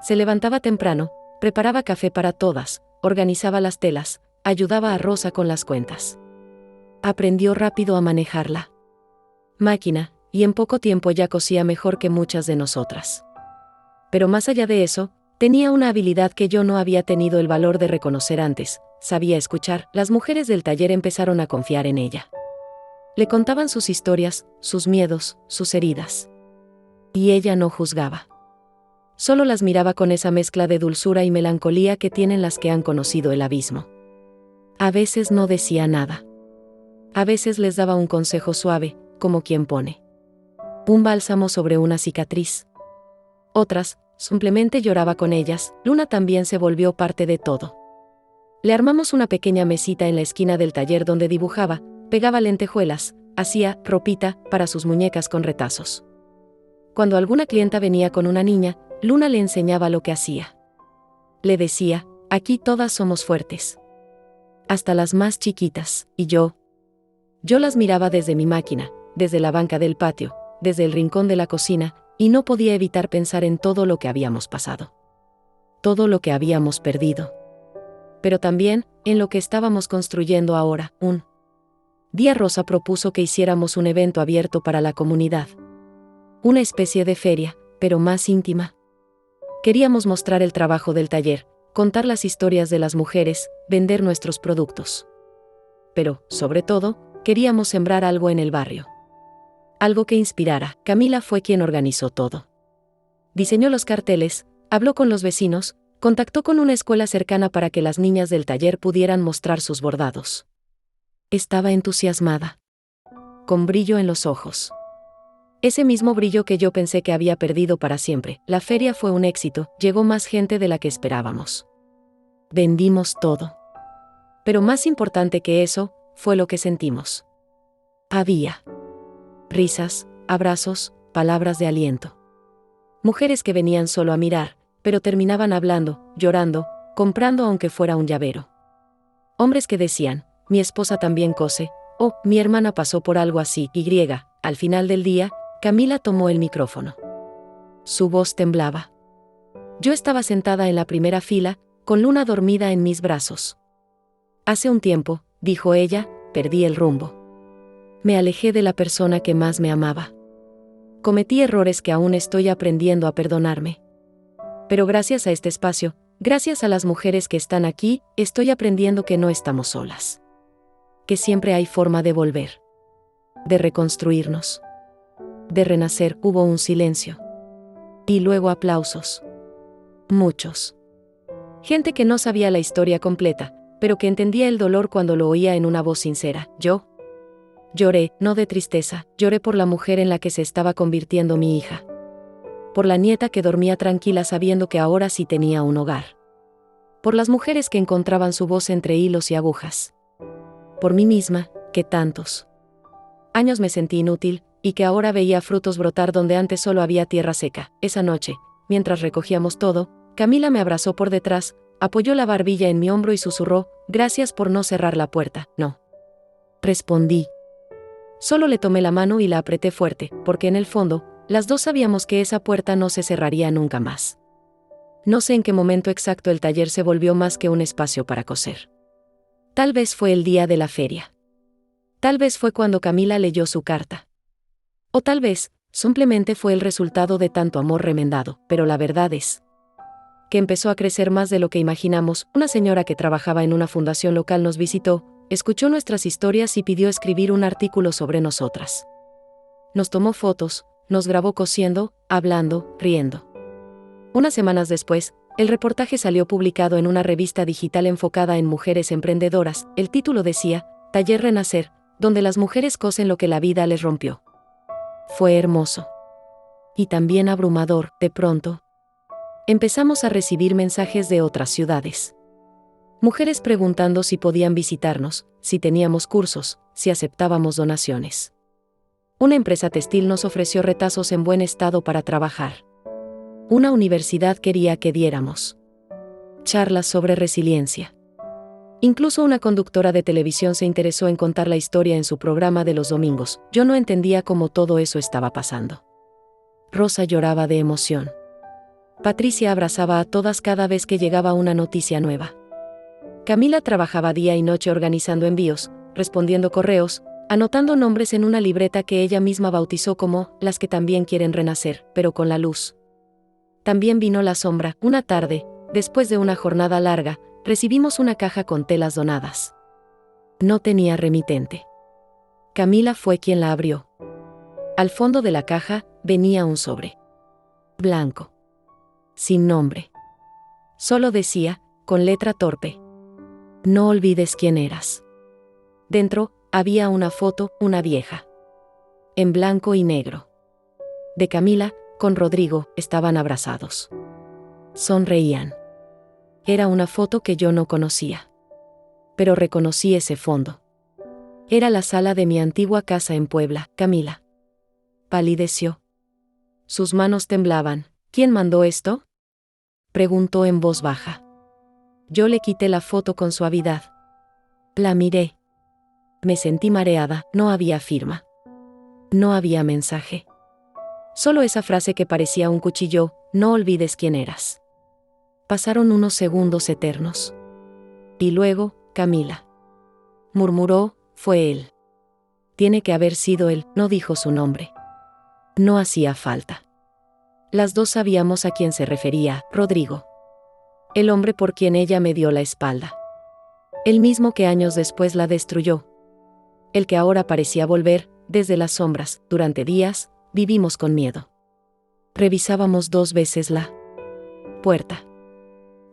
Se levantaba temprano, preparaba café para todas, organizaba las telas, ayudaba a Rosa con las cuentas. Aprendió rápido a manejar la máquina, y en poco tiempo ya cosía mejor que muchas de nosotras. Pero más allá de eso, tenía una habilidad que yo no había tenido el valor de reconocer antes: sabía escuchar. Las mujeres del taller empezaron a confiar en ella. Le contaban sus historias, sus miedos, sus heridas. Y ella no juzgaba. Solo las miraba con esa mezcla de dulzura y melancolía que tienen las que han conocido el abismo. A veces no decía nada. A veces les daba un consejo suave, como quien pone un bálsamo sobre una cicatriz. Otras, simplemente lloraba con ellas. Luna también se volvió parte de todo. Le armamos una pequeña mesita en la esquina del taller donde dibujaba, pegaba lentejuelas, hacía ropita para sus muñecas con retazos. Cuando alguna clienta venía con una niña, Luna le enseñaba lo que hacía. Le decía: aquí todas somos fuertes. Hasta las más chiquitas. Y yo las miraba desde mi máquina, desde la banca del patio, desde el rincón de la cocina, y no podía evitar pensar en todo lo que habíamos pasado. Todo lo que habíamos perdido. Pero también, en lo que estábamos construyendo ahora. Un día Rosa propuso que hiciéramos un evento abierto para la comunidad. Una especie de feria, pero más íntima. Queríamos mostrar el trabajo del taller, contar las historias de las mujeres, vender nuestros productos. Pero, sobre todo, queríamos sembrar algo en el barrio. Algo que inspirara. Camila fue quien organizó todo. Diseñó los carteles, habló con los vecinos, contactó con una escuela cercana para que las niñas del taller pudieran mostrar sus bordados. Estaba entusiasmada. Con brillo en los ojos. Ese mismo brillo que yo pensé que había perdido para siempre. La feria fue un éxito, llegó más gente de la que esperábamos. Vendimos todo. Pero más importante que eso, fue lo que sentimos. Había risas, abrazos, palabras de aliento. Mujeres que venían solo a mirar, pero terminaban hablando, llorando, comprando aunque fuera un llavero. Hombres que decían: mi esposa también cose, o mi hermana pasó por algo así. Al final del día, Camila tomó el micrófono. Su voz temblaba. Yo estaba sentada en la primera fila, con Luna dormida en mis brazos. Hace un tiempo, dijo ella, perdí el rumbo. Me alejé de la persona que más me amaba. Cometí errores que aún estoy aprendiendo a perdonarme. Pero gracias a este espacio, gracias a las mujeres que están aquí, estoy aprendiendo que no estamos solas. Que siempre hay forma de volver. De reconstruirnos. De renacer. Hubo un silencio. Y luego aplausos. Muchos. Gente que no sabía la historia completa, pero que entendía el dolor cuando lo oía en una voz sincera. Yo lloré, no de tristeza, lloré por la mujer en la que se estaba convirtiendo mi hija. Por la nieta que dormía tranquila sabiendo que ahora sí tenía un hogar. Por las mujeres que encontraban su voz entre hilos y agujas. Por mí misma, que tantos años me sentí inútil, y que ahora veía frutos brotar donde antes solo había tierra seca. Esa noche, mientras recogíamos todo, Camila me abrazó por detrás, apoyó la barbilla en mi hombro y susurró: gracias por no cerrar la puerta. No. Respondí. Solo le tomé la mano y la apreté fuerte, porque en el fondo, las dos sabíamos que esa puerta no se cerraría nunca más. No sé en qué momento exacto el taller se volvió más que un espacio para coser. Tal vez fue el día de la feria. Tal vez fue cuando Camila leyó su carta. O tal vez, simplemente fue el resultado de tanto amor remendado, pero la verdad es que empezó a crecer más de lo que imaginamos. Una señora que trabajaba en una fundación local nos visitó, escuchó nuestras historias y pidió escribir un artículo sobre nosotras. Nos tomó fotos, nos grabó cosiendo, hablando, riendo. Unas semanas después, el reportaje salió publicado en una revista digital enfocada en mujeres emprendedoras. El título decía: Taller Renacer, donde las mujeres cosen lo que la vida les rompió. Fue hermoso. Y también abrumador. De pronto, empezamos a recibir mensajes de otras ciudades. Mujeres preguntando si podían visitarnos, si teníamos cursos, si aceptábamos donaciones. Una empresa textil nos ofreció retazos en buen estado para trabajar. Una universidad quería que diéramos charlas sobre resiliencia. Incluso una conductora de televisión se interesó en contar la historia en su programa de los domingos. Yo no entendía cómo todo eso estaba pasando. Rosa lloraba de emoción. Patricia abrazaba a todas cada vez que llegaba una noticia nueva. Camila trabajaba día y noche organizando envíos, respondiendo correos, anotando nombres en una libreta que ella misma bautizó como las que también quieren renacer, pero con la luz. También vino la sombra. Una tarde, después de una jornada larga, recibimos una caja con telas donadas. No tenía remitente. Camila fue quien la abrió. Al fondo de la caja venía un sobre. Blanco. Sin nombre. Solo decía, con letra torpe: no olvides quién eras. Dentro había una foto, una vieja. En blanco y negro. De Camila, con Rodrigo, estaban abrazados. Sonreían. Era una foto que yo no conocía. Pero reconocí ese fondo. Era la sala de mi antigua casa en Puebla. Camila palideció. Sus manos temblaban. ¿Quién mandó esto?, preguntó en voz baja. Yo le quité la foto con suavidad. La miré. Me sentí mareada. No había firma. No había mensaje. Solo esa frase que parecía un cuchillo: no olvides quién eras. Pasaron unos segundos eternos. Y luego, Camila murmuró: fue él. Tiene que haber sido él. No dijo su nombre. No hacía falta. Las dos sabíamos a quién se refería: Rodrigo. El hombre por quien ella me dio la espalda. El mismo que años después la destruyó. El que ahora parecía volver, desde las sombras. Durante días, vivimos con miedo. Revisábamos 2 veces la puerta.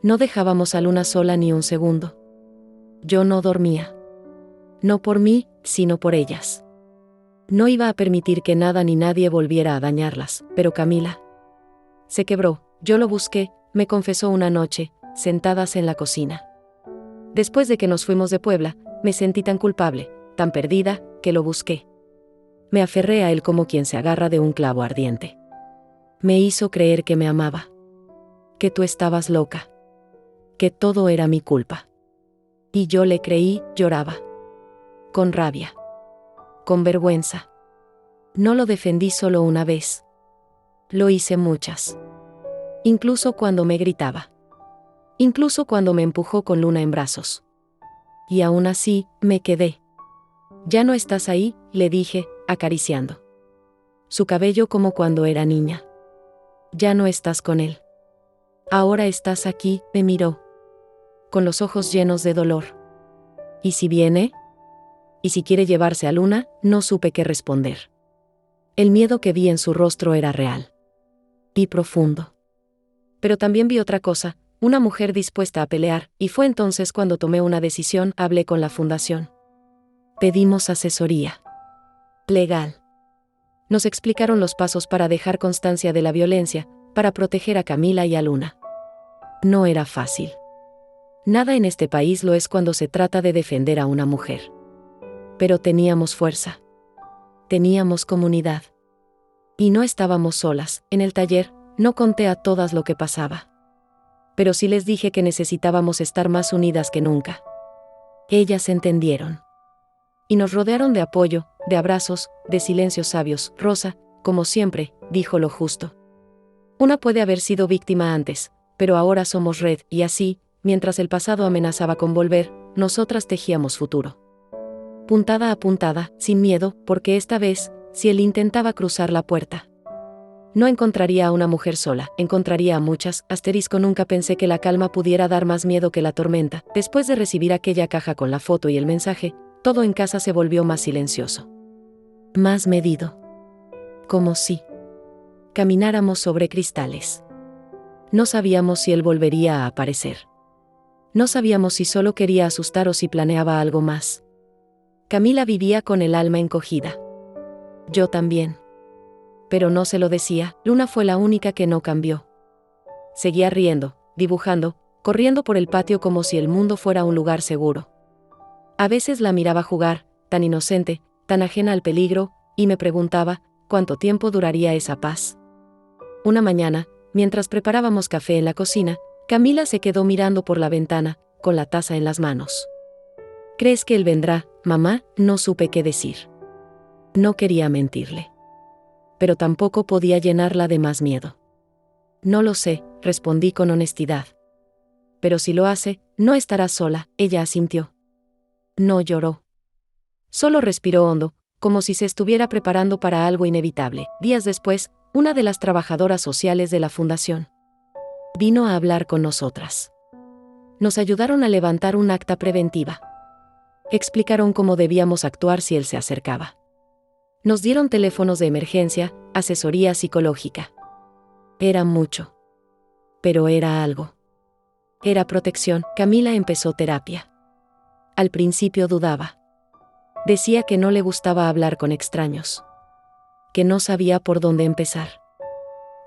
No dejábamos a Luna sola ni un segundo. Yo no dormía. No por mí, sino por ellas. No iba a permitir que nada ni nadie volviera a dañarlas, pero Camila se quebró. Yo lo busqué, me confesó una noche, sentadas en la cocina. Después de que nos fuimos de Puebla, me sentí tan culpable, tan perdida, que lo busqué. Me aferré a él como quien se agarra de un clavo ardiente. Me hizo creer que me amaba. Que tú estabas loca. Que todo era mi culpa. Y yo le creí. Lloraba. Con rabia. Con vergüenza. No lo defendí solo una vez. Lo hice muchas. Incluso cuando me gritaba. Incluso cuando me empujó con Luna en brazos. Y aún así, me quedé. Ya no estás ahí, le dije, acariciando su cabello como cuando era niña. Ya no estás con él. Ahora estás aquí, me miró. Con los ojos llenos de dolor. ¿Y si viene? ¿Y si quiere llevarse a Luna? No supe qué responder. El miedo que vi en su rostro era real. Y profundo. Pero también vi otra cosa, una mujer dispuesta a pelear, y fue entonces cuando tomé una decisión. Hablé con la fundación. Pedimos asesoría legal. Nos explicaron los pasos para dejar constancia de la violencia, para proteger a Camila y a Luna. No era fácil. Nada en este país lo es cuando se trata de defender a una mujer. Pero teníamos fuerza. Teníamos comunidad. Y no estábamos solas. En el taller, no conté a todas lo que pasaba. Pero sí les dije que necesitábamos estar más unidas que nunca. Ellas entendieron. Y nos rodearon de apoyo, de abrazos, de silencios sabios. Rosa, como siempre, dijo lo justo. Una puede haber sido víctima antes, pero ahora somos red, y así, mientras el pasado amenazaba con volver, nosotras tejíamos futuro. Puntada a puntada, sin miedo, porque esta vez, si él intentaba cruzar la puerta, no encontraría a una mujer sola, encontraría a muchas. Nunca pensé que la calma pudiera dar más miedo que la tormenta. Después de recibir aquella caja con la foto y el mensaje, todo en casa se volvió más silencioso. Más medido. Como si camináramos sobre cristales. No sabíamos si él volvería a aparecer. No sabíamos si solo quería asustar o si planeaba algo más. Camila vivía con el alma encogida. Yo también. Pero no se lo decía. Luna fue la única que no cambió. Seguía riendo, dibujando, corriendo por el patio como si el mundo fuera un lugar seguro. A veces la miraba jugar, tan inocente, tan ajena al peligro, y me preguntaba, ¿cuánto tiempo duraría esa paz? Una mañana, mientras preparábamos café en la cocina, Camila se quedó mirando por la ventana, con la taza en las manos. ¿Crees que él vendrá, mamá? No supe qué decir. No quería mentirle. Pero tampoco podía llenarla de más miedo. No lo sé, respondí con honestidad. Pero si lo hace, no estará sola, ella asintió. No lloró. Solo respiró hondo, como si se estuviera preparando para algo inevitable. Días después, una de las trabajadoras sociales de la fundación vino a hablar con nosotras. Nos ayudaron a levantar un acta preventiva. Explicaron cómo debíamos actuar si él se acercaba. Nos dieron teléfonos de emergencia, asesoría psicológica. Era mucho. Pero era algo. Era protección. Camila empezó terapia. Al principio dudaba. Decía que no le gustaba hablar con extraños. Que no sabía por dónde empezar.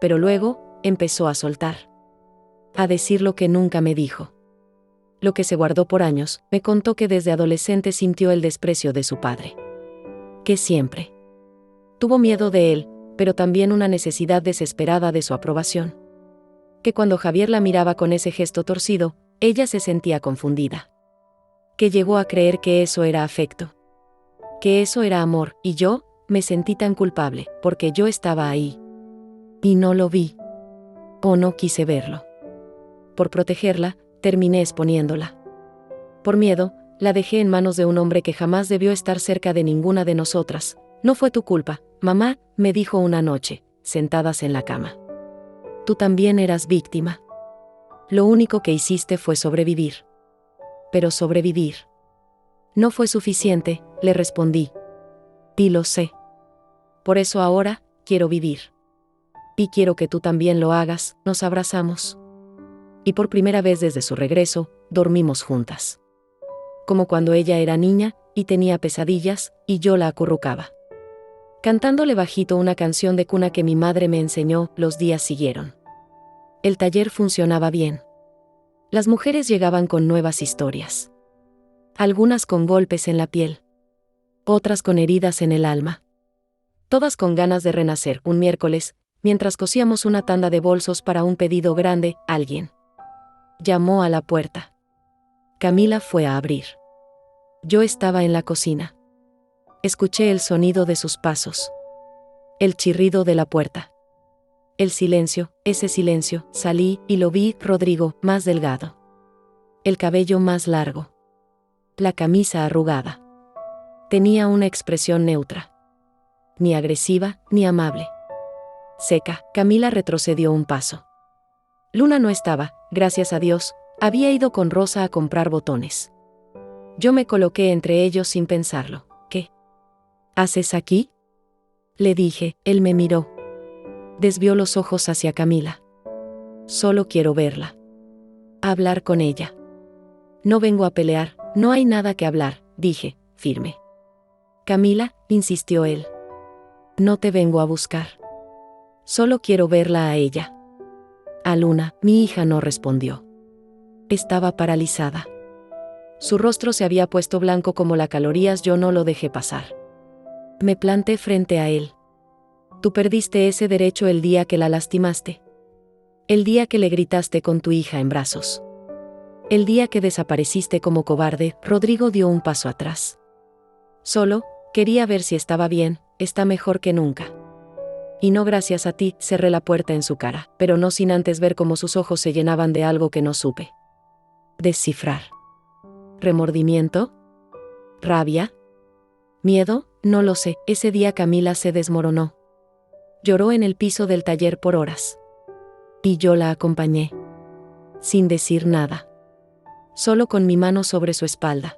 Pero luego, empezó a soltar. A decir lo que nunca me dijo. Lo que se guardó por años. Me contó que desde adolescente sintió el desprecio de su padre. Que siempre tuvo miedo de él, pero también una necesidad desesperada de su aprobación. Que cuando Javier la miraba con ese gesto torcido, ella se sentía confundida. Que llegó a creer que eso era afecto. Que eso era amor, y yo, me sentí tan culpable, porque yo estaba ahí. Y no lo vi. O no quise verlo. Por protegerla, terminé exponiéndola. Por miedo, la dejé en manos de un hombre que jamás debió estar cerca de ninguna de nosotras. No fue tu culpa, mamá, me dijo una noche, sentadas en la cama. Tú también eras víctima. Lo único que hiciste fue sobrevivir. Pero sobrevivir no fue suficiente, le respondí. Y lo sé. Por eso ahora, quiero vivir. Y quiero que tú también lo hagas, nos abrazamos. Y por primera vez desde su regreso, dormimos juntas. Como cuando ella era niña, y tenía pesadillas, y yo la acurrucaba. Cantándole bajito una canción de cuna que mi madre me enseñó, los días siguieron. El taller funcionaba bien. Las mujeres llegaban con nuevas historias. Algunas con golpes en la piel. Otras con heridas en el alma. Todas con ganas de renacer. Un miércoles, mientras cosíamos una tanda de bolsos para un pedido grande, alguien llamó a la puerta. Camila fue a abrir. Yo estaba en la cocina. Escuché el sonido de sus pasos. El chirrido de la puerta. El silencio, ese silencio, salí y lo vi, Rodrigo, más delgado. El cabello más largo. La camisa arrugada. Tenía una expresión neutra. Ni agresiva, ni amable. Seca, Camila retrocedió un paso. Luna no estaba, gracias a Dios, había ido con Rosa a comprar botones. Yo me coloqué entre ellos sin pensarlo. ¿Qué haces aquí? Le dije, él me miró. Desvió los ojos hacia Camila. Solo quiero verla. Hablar con ella. No vengo a pelear, no hay nada que hablar, dije, firme. Camila, insistió él. No te vengo a buscar. Solo quiero verla a ella. A Luna, mi hija no respondió. Estaba paralizada. Su rostro se había puesto blanco como las calorías, yo no lo dejé pasar. Me planté frente a él. Tú perdiste ese derecho el día que la lastimaste. El día que le gritaste con tu hija en brazos. El día que desapareciste como cobarde. Rodrigo dio un paso atrás. Solo, quería ver si estaba bien, está mejor que nunca. Y no gracias a ti, cerré la puerta en su cara, pero no sin antes ver cómo sus ojos se llenaban de algo que no supe descifrar. ¿Remordimiento? ¿Rabia? ¿Miedo? No lo sé. Ese día Camila se desmoronó. Lloró en el piso del taller por horas. Y yo la acompañé. Sin decir nada. Solo con mi mano sobre su espalda.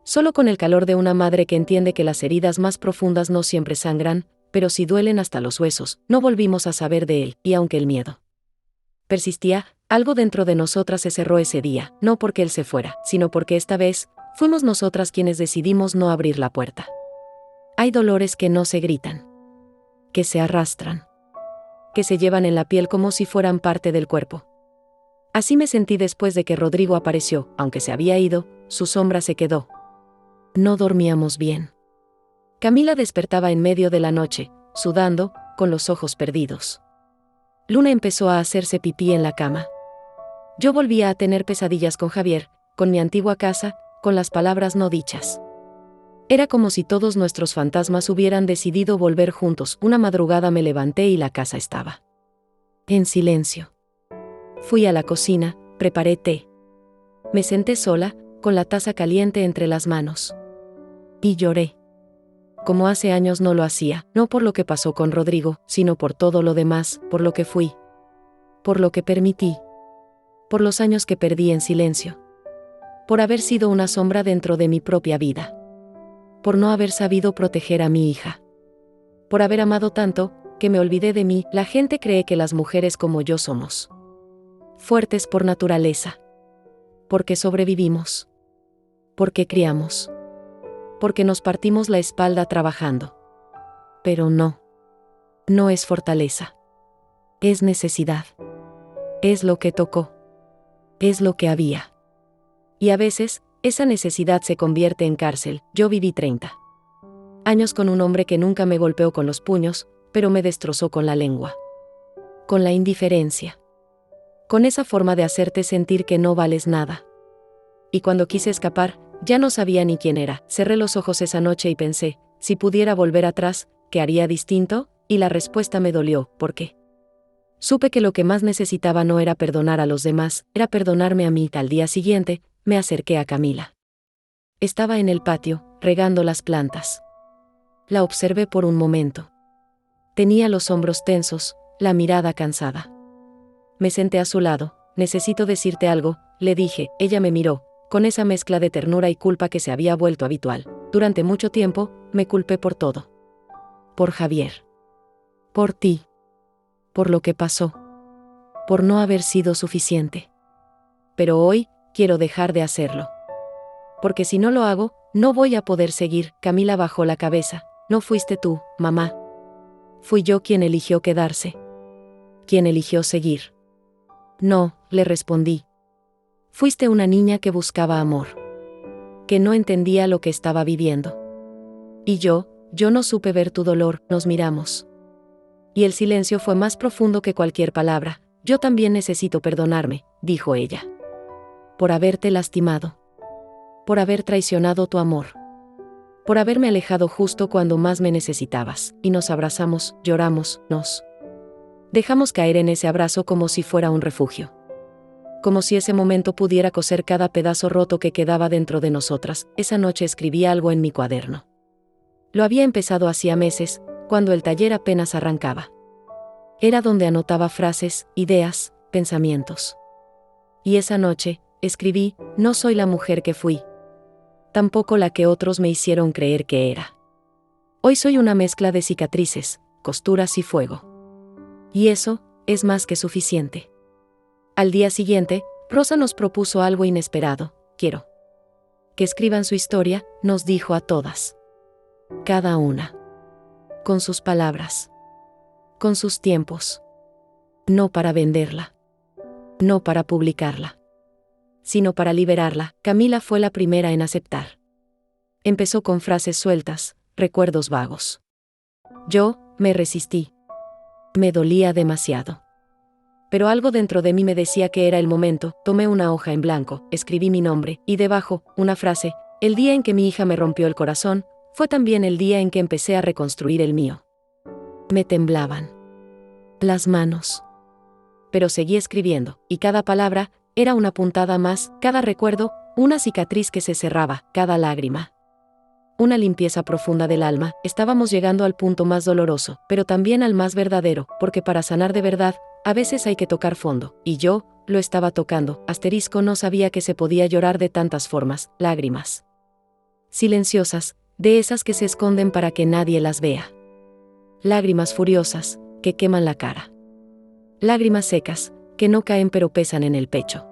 Solo con el calor de una madre que entiende que las heridas más profundas no siempre sangran, pero sí duelen hasta los huesos. No volvimos a saber de él, y aunque el miedo persistía, algo dentro de nosotras se cerró ese día, no porque él se fuera, sino porque esta vez, fuimos nosotras quienes decidimos no abrir la puerta. Hay dolores que no se gritan. Que se arrastran. Que se llevan en la piel como si fueran parte del cuerpo. Así me sentí después de que Rodrigo apareció, aunque se había ido, su sombra se quedó. No dormíamos bien. Camila despertaba en medio de la noche, sudando, con los ojos perdidos. Luna empezó a hacerse pipí en la cama. Yo volvía a tener pesadillas con Javier, con mi antigua casa, con las palabras no dichas. Era como si todos nuestros fantasmas hubieran decidido volver juntos. Una madrugada me levanté y la casa estaba en silencio. Fui a la cocina, preparé té. Me senté sola, con la taza caliente entre las manos. Y lloré. Como hace años no lo hacía, no por lo que pasó con Rodrigo, sino por todo lo demás, por lo que fui. Por lo que permití. Por los años que perdí en silencio. Por haber sido una sombra dentro de mi propia vida. Por no haber sabido proteger a mi hija. Por haber amado tanto, que me olvidé de mí. La gente cree que las mujeres como yo somos fuertes por naturaleza. Porque sobrevivimos. Porque criamos. Porque nos partimos la espalda trabajando. Pero no. No es fortaleza. Es necesidad. Es lo que tocó. Es lo que había. Y a veces, esa necesidad se convierte en cárcel. Yo viví 30 años con un hombre que nunca me golpeó con los puños, pero me destrozó con la lengua. Con la indiferencia. Con esa forma de hacerte sentir que no vales nada. Y cuando quise escapar, ya no sabía ni quién era. Cerré los ojos esa noche y pensé, si pudiera volver atrás, ¿qué haría distinto? Y la respuesta me dolió, ¿por qué? Supe que lo que más necesitaba no era perdonar a los demás, era perdonarme a mí. Al día siguiente, me acerqué a Camila. Estaba en el patio, regando las plantas. La observé por un momento. Tenía los hombros tensos, la mirada cansada. Me senté a su lado. Necesito decirte algo, le dije. Ella me miró, con esa mezcla de ternura y culpa que se había vuelto habitual. Durante mucho tiempo, me culpé por todo. Por Javier. Por ti. Por lo que pasó. Por no haber sido suficiente. Pero hoy, quiero dejar de hacerlo. Porque si no lo hago, no voy a poder seguir. Camila bajó la cabeza. No fuiste tú, mamá. Fui yo quien eligió quedarse. Quien eligió seguir. No, le respondí. Fuiste una niña que buscaba amor. Que no entendía lo que estaba viviendo. Y yo no supe ver tu dolor. Nos miramos. Y el silencio fue más profundo que cualquier palabra. Yo también necesito perdonarme, dijo ella. Por haberte lastimado. Por haber traicionado tu amor. Por haberme alejado justo cuando más me necesitabas. Y nos abrazamos, lloramos, nos dejamos caer en ese abrazo como si fuera un refugio. Como si ese momento pudiera coser cada pedazo roto que quedaba dentro de nosotras. Esa noche escribí algo en mi cuaderno. Lo había empezado hacía meses, cuando el taller apenas arrancaba. Era donde anotaba frases, ideas, pensamientos. Y esa noche, escribí, no soy la mujer que fui. Tampoco la que otros me hicieron creer que era. Hoy soy una mezcla de cicatrices, costuras y fuego. Y eso, es más que suficiente. Al día siguiente, Rosa nos propuso algo inesperado. Quiero que escriban su historia, nos dijo a todas. Cada una. Con sus palabras. Con sus tiempos. No para venderla. No para publicarla. Sino para liberarla. Camila fue la primera en aceptar. Empezó con frases sueltas, recuerdos vagos. Yo, me resistí. Me dolía demasiado. Pero algo dentro de mí me decía que era el momento. Tomé una hoja en blanco, escribí mi nombre, y debajo, una frase. El día en que mi hija me rompió el corazón, fue también el día en que empecé a reconstruir el mío. Me temblaban las manos. Pero seguí escribiendo, y cada palabra era una puntada más, cada recuerdo, una cicatriz que se cerraba, cada lágrima. Una limpieza profunda del alma. Estábamos llegando al punto más doloroso, pero también al más verdadero, porque para sanar de verdad, a veces hay que tocar fondo, y yo, lo estaba tocando. Asterisco, no sabía que se podía llorar de tantas formas, lágrimas silenciosas, de esas que se esconden para que nadie las vea. Lágrimas furiosas, que queman la cara. Lágrimas secas, que no caen pero pesan en el pecho.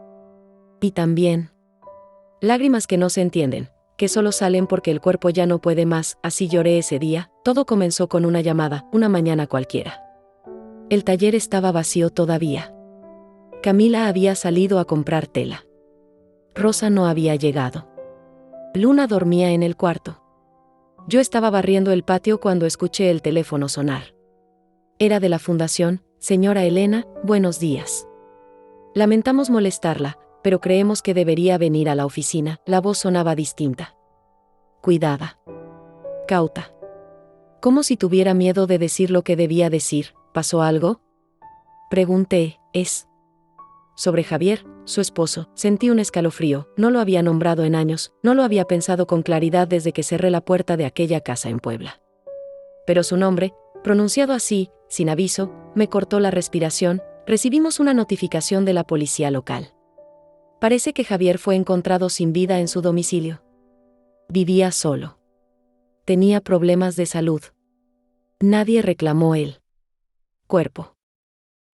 Y también lágrimas que no se entienden, que solo salen porque el cuerpo ya no puede más. Así lloré ese día. Todo comenzó con una llamada, una mañana cualquiera. El taller estaba vacío todavía. Camila había salido a comprar tela. Rosa no había llegado. Luna dormía en el cuarto. Yo estaba barriendo el patio cuando escuché el teléfono sonar. Era de la fundación. Señora Elena, buenos días. Lamentamos molestarla, pero creemos que debería venir a la oficina. La voz sonaba distinta. Cuidada. Cauta. Como si tuviera miedo de decir lo que debía decir. ¿Pasó algo? Pregunté. ¿Es sobre Javier, su esposo? Sentí un escalofrío. No lo había nombrado en años, no lo había pensado con claridad desde que cerré la puerta de aquella casa en Puebla. Pero su nombre, pronunciado así, sin aviso, me cortó la respiración. Recibimos una notificación de la policía local. Parece que Javier fue encontrado sin vida en su domicilio. Vivía solo. Tenía problemas de salud. Nadie reclamó el cuerpo.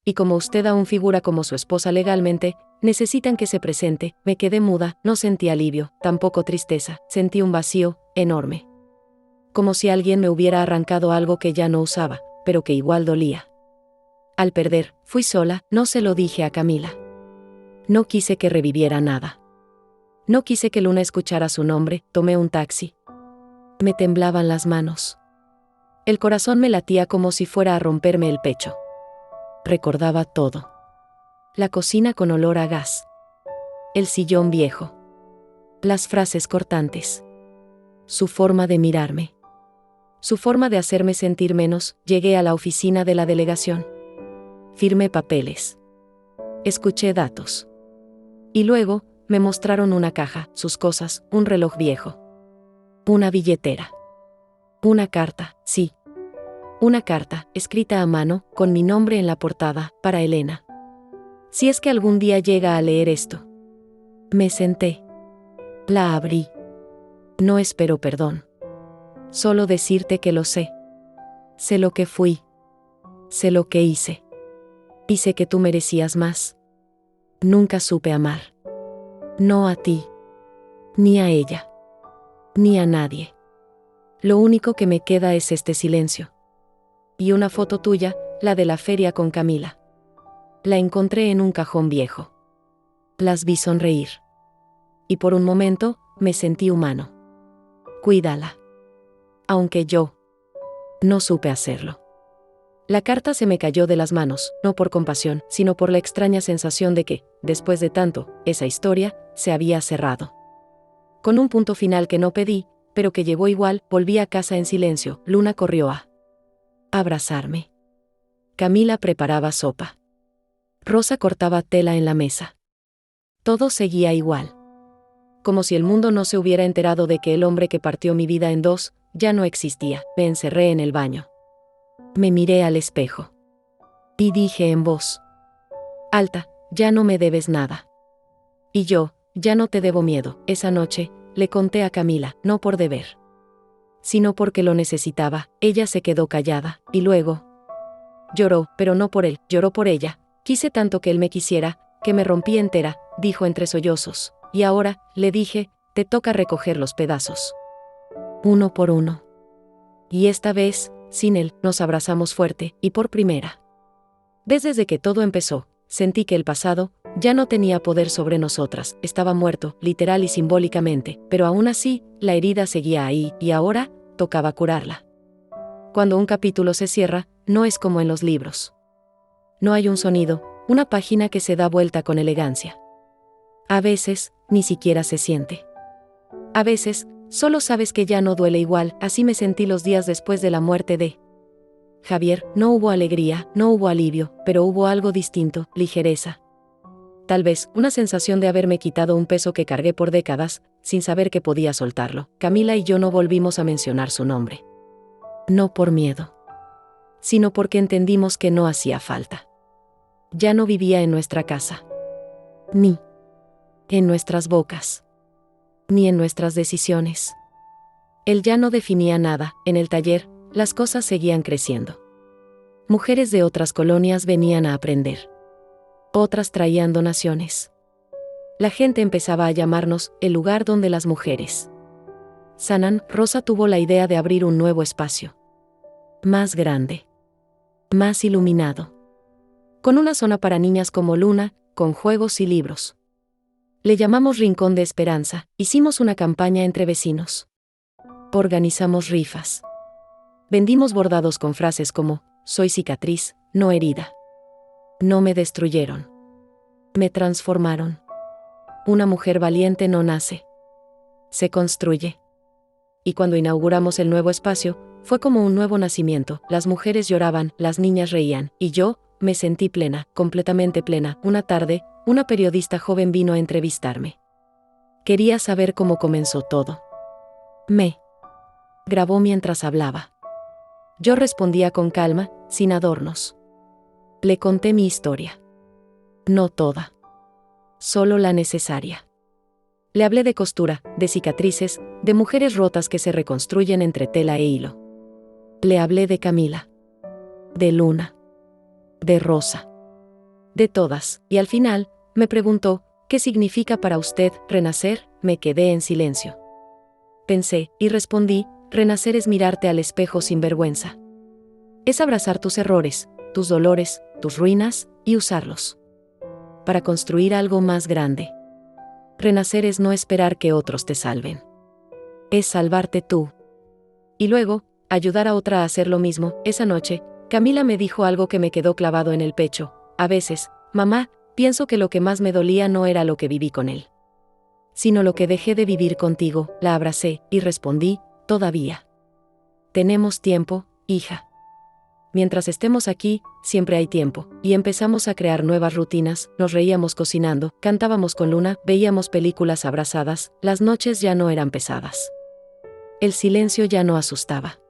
Y como usted aún figura como su esposa legalmente, necesitan que se presente. Me quedé muda, no sentí alivio, tampoco tristeza, sentí un vacío enorme. Como si alguien me hubiera arrancado algo que ya no usaba, pero que igual dolía. Al perder, fui sola, no se lo dije a Camila. No quise que reviviera nada. No quise que Luna escuchara su nombre. Tomé un taxi. Me temblaban las manos. El corazón me latía como si fuera a romperme el pecho. Recordaba todo. La cocina con olor a gas. El sillón viejo. Las frases cortantes. Su forma de mirarme. Su forma de hacerme sentir menos. Llegué a la oficina de la delegación. Firmé papeles. Escuché datos. Y luego, me mostraron una caja, sus cosas, un reloj viejo. Una billetera. Una carta, sí. Una carta, escrita a mano, con mi nombre en la portada, para Elena. Si es que algún día llega a leer esto. Me senté. La abrí. No espero perdón. Solo decirte que lo sé. Sé lo que fui. Sé lo que hice. Y sé que tú merecías más. Nunca supe amar. No a ti. Ni a ella. Ni a nadie. Lo único que me queda es este silencio. Y una foto tuya, la de la feria con Camila. La encontré en un cajón viejo. Las vi sonreír. Y por un momento, me sentí humano. Cuídala. Aunque yo no supe hacerlo. La carta se me cayó de las manos, no por compasión, sino por la extraña sensación de que, después de tanto, esa historia se había cerrado. Con un punto final que no pedí, pero que llegó igual, volví a casa en silencio. Luna corrió a abrazarme. Camila preparaba sopa. Rosa cortaba tela en la mesa. Todo seguía igual. Como si el mundo no se hubiera enterado de que el hombre que partió mi vida en dos, ya no existía. Me encerré en el baño. Me miré al espejo. Y dije en voz alta, ya no me debes nada. Y yo, ya no te debo miedo. Esa noche, le conté a Camila, no por deber, sino porque lo necesitaba. Ella se quedó callada, y luego lloró, pero no por él, lloró por ella. Quise tanto que él me quisiera, que me rompí entera, dijo entre sollozos. Y ahora, le dije, te toca recoger los pedazos. Uno por uno. Y esta vez, sin él, nos abrazamos fuerte, y por primera vez desde que todo empezó, sentí que el pasado ya no tenía poder sobre nosotras. Estaba muerto, literal y simbólicamente, pero aún así, la herida seguía ahí, y ahora, tocaba curarla. Cuando un capítulo se cierra, no es como en los libros. No hay un sonido, una página que se da vuelta con elegancia. A veces, ni siquiera se siente. A veces, solo sabes que ya no duele igual. Así me sentí los días después de la muerte de Javier. No hubo alegría, no hubo alivio, pero hubo algo distinto, ligereza. Tal vez, una sensación de haberme quitado un peso que cargué por décadas, sin saber que podía soltarlo. Camila y yo no volvimos a mencionar su nombre. No por miedo, sino porque entendimos que no hacía falta. Ya no vivía en nuestra casa. Ni en nuestras bocas. Ni en nuestras decisiones. Él ya no definía nada. En el taller, las cosas seguían creciendo. Mujeres de otras colonias venían a aprender. Otras traían donaciones. La gente empezaba a llamarnos el lugar donde las mujeres sanan. Rosa tuvo la idea de abrir un nuevo espacio. Más grande. Más iluminado. Con una zona para niñas como Luna, con juegos y libros. Le llamamos Rincón de Esperanza. Hicimos una campaña entre vecinos. Organizamos rifas. Vendimos bordados con frases como, soy cicatriz, no herida. No me destruyeron. Me transformaron. Una mujer valiente no nace. Se construye. Y cuando inauguramos el nuevo espacio, fue como un nuevo nacimiento. Las mujeres lloraban, las niñas reían, y yo, me sentí plena, completamente plena. Una tarde, una periodista joven vino a entrevistarme. Quería saber cómo comenzó todo. Me grabó mientras hablaba. Yo respondía con calma, sin adornos. Le conté mi historia. No toda. Solo la necesaria. Le hablé de costura, de cicatrices, de mujeres rotas que se reconstruyen entre tela e hilo. Le hablé de Camila. De Luna. De Rosa. De todas, y al final, me preguntó, ¿qué significa para usted renacer? Me quedé en silencio. Pensé, y respondí, renacer es mirarte al espejo sin vergüenza. Es abrazar tus errores, tus dolores, tus ruinas, y usarlos para construir algo más grande. Renacer es no esperar que otros te salven. Es salvarte tú. Y luego, ayudar a otra a hacer lo mismo. Esa noche, Camila me dijo algo que me quedó clavado en el pecho. A veces, mamá, pienso que lo que más me dolía no era lo que viví con él, sino lo que dejé de vivir contigo. La abracé, y respondí, todavía. Tenemos tiempo, hija. Mientras estemos aquí, siempre hay tiempo. Y empezamos a crear nuevas rutinas, nos reíamos cocinando, cantábamos con Luna, veíamos películas abrazadas, las noches ya no eran pesadas. El silencio ya no asustaba.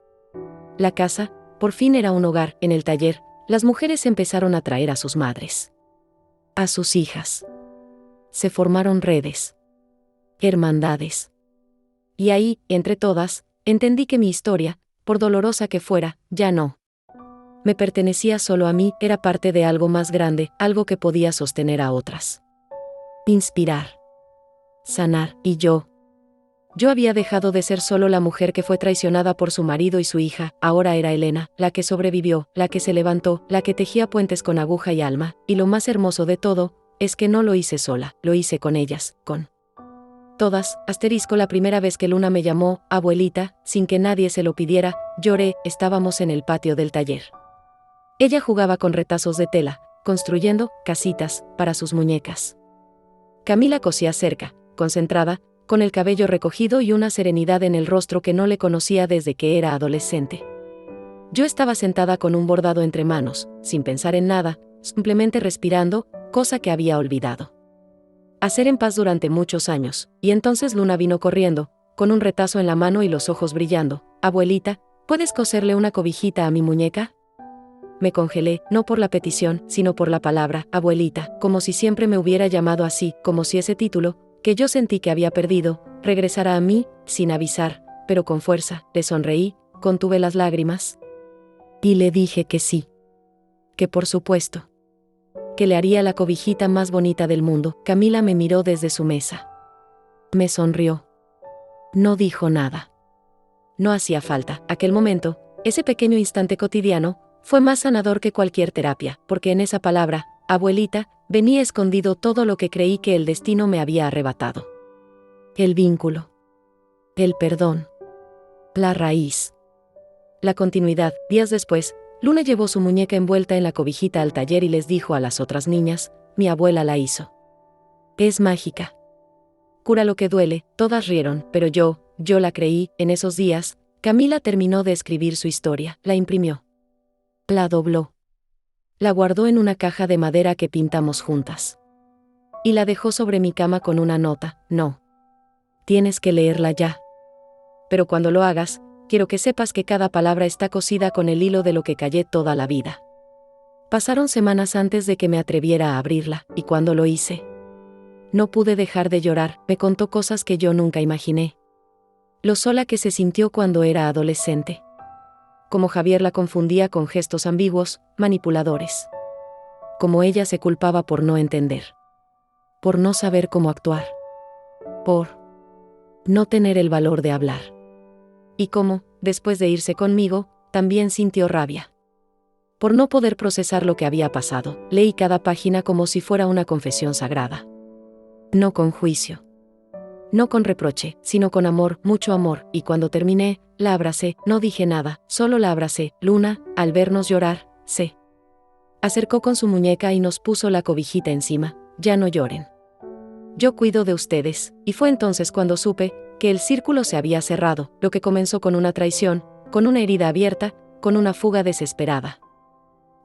La casa, por fin era un hogar. En el taller, las mujeres empezaron a traer a sus madres. A sus hijas. Se formaron redes. Hermandades. Y ahí, entre todas, entendí que mi historia, por dolorosa que fuera, ya no me pertenecía solo a mí, era parte de algo más grande, algo que podía sostener a otras. Inspirar. Sanar. Y yo había dejado de ser solo la mujer que fue traicionada por su marido y su hija, ahora era Elena, la que sobrevivió, la que se levantó, la que tejía puentes con aguja y alma, y lo más hermoso de todo, es que no lo hice sola, lo hice con ellas, con todas. La primera vez que Luna me llamó, abuelita, sin que nadie se lo pidiera, lloré. Estábamos en el patio del taller. Ella jugaba con retazos de tela, construyendo casitas para sus muñecas. Camila cosía cerca, concentrada, con el cabello recogido y una serenidad en el rostro que no le conocía desde que era adolescente. Yo estaba sentada con un bordado entre manos, sin pensar en nada, simplemente respirando, cosa que había olvidado hacer en paz durante muchos años, y entonces Luna vino corriendo, con un retazo en la mano y los ojos brillando. Abuelita, ¿puedes coserle una cobijita a mi muñeca? Me congelé, no por la petición, sino por la palabra, abuelita, como si siempre me hubiera llamado así, como si ese título, que yo sentí que había perdido, regresara a mí, sin avisar, pero con fuerza. Le sonreí, contuve las lágrimas. Y le dije que sí. Que por supuesto. Que le haría la cobijita más bonita del mundo. Camila me miró desde su mesa. Me sonrió. No dijo nada. No hacía falta. Aquel momento, ese pequeño instante cotidiano, fue más sanador que cualquier terapia, porque en esa palabra, abuelita, venía escondido todo lo que creí que el destino me había arrebatado. El vínculo. El perdón. La raíz. La continuidad. Días después, Luna llevó su muñeca envuelta en la cobijita al taller y les dijo a las otras niñas, mi abuela la hizo. Es mágica. Cura lo que duele. Todas rieron, pero yo la creí. En esos días, Camila terminó de escribir su historia, la imprimió. La dobló. La guardó en una caja de madera que pintamos juntas. Y la dejó sobre mi cama con una nota, no. Tienes que leerla ya. Pero cuando lo hagas, quiero que sepas que cada palabra está cosida con el hilo de lo que callé toda la vida. Pasaron semanas antes de que me atreviera a abrirla, y cuando lo hice, no pude dejar de llorar. Me contó cosas que yo nunca imaginé. Lo sola que se sintió cuando era adolescente. Como Javier la confundía con gestos ambiguos, manipuladores. Como ella se culpaba por no entender. Por no saber cómo actuar. Por no tener el valor de hablar. Y cómo, después de irse conmigo, también sintió rabia. por no poder procesar lo que había pasado. Leí cada página como si fuera una confesión sagrada. No con juicio. No con reproche, sino con amor, mucho amor, y cuando terminé, la abracé, no dije nada, solo la abracé. Luna, al vernos llorar, se acercó con su muñeca y nos puso la cobijita encima. Ya no lloren. Yo cuido de ustedes, y fue entonces cuando supe que el círculo se había cerrado, lo que comenzó con una traición, con una herida abierta, con una fuga desesperada.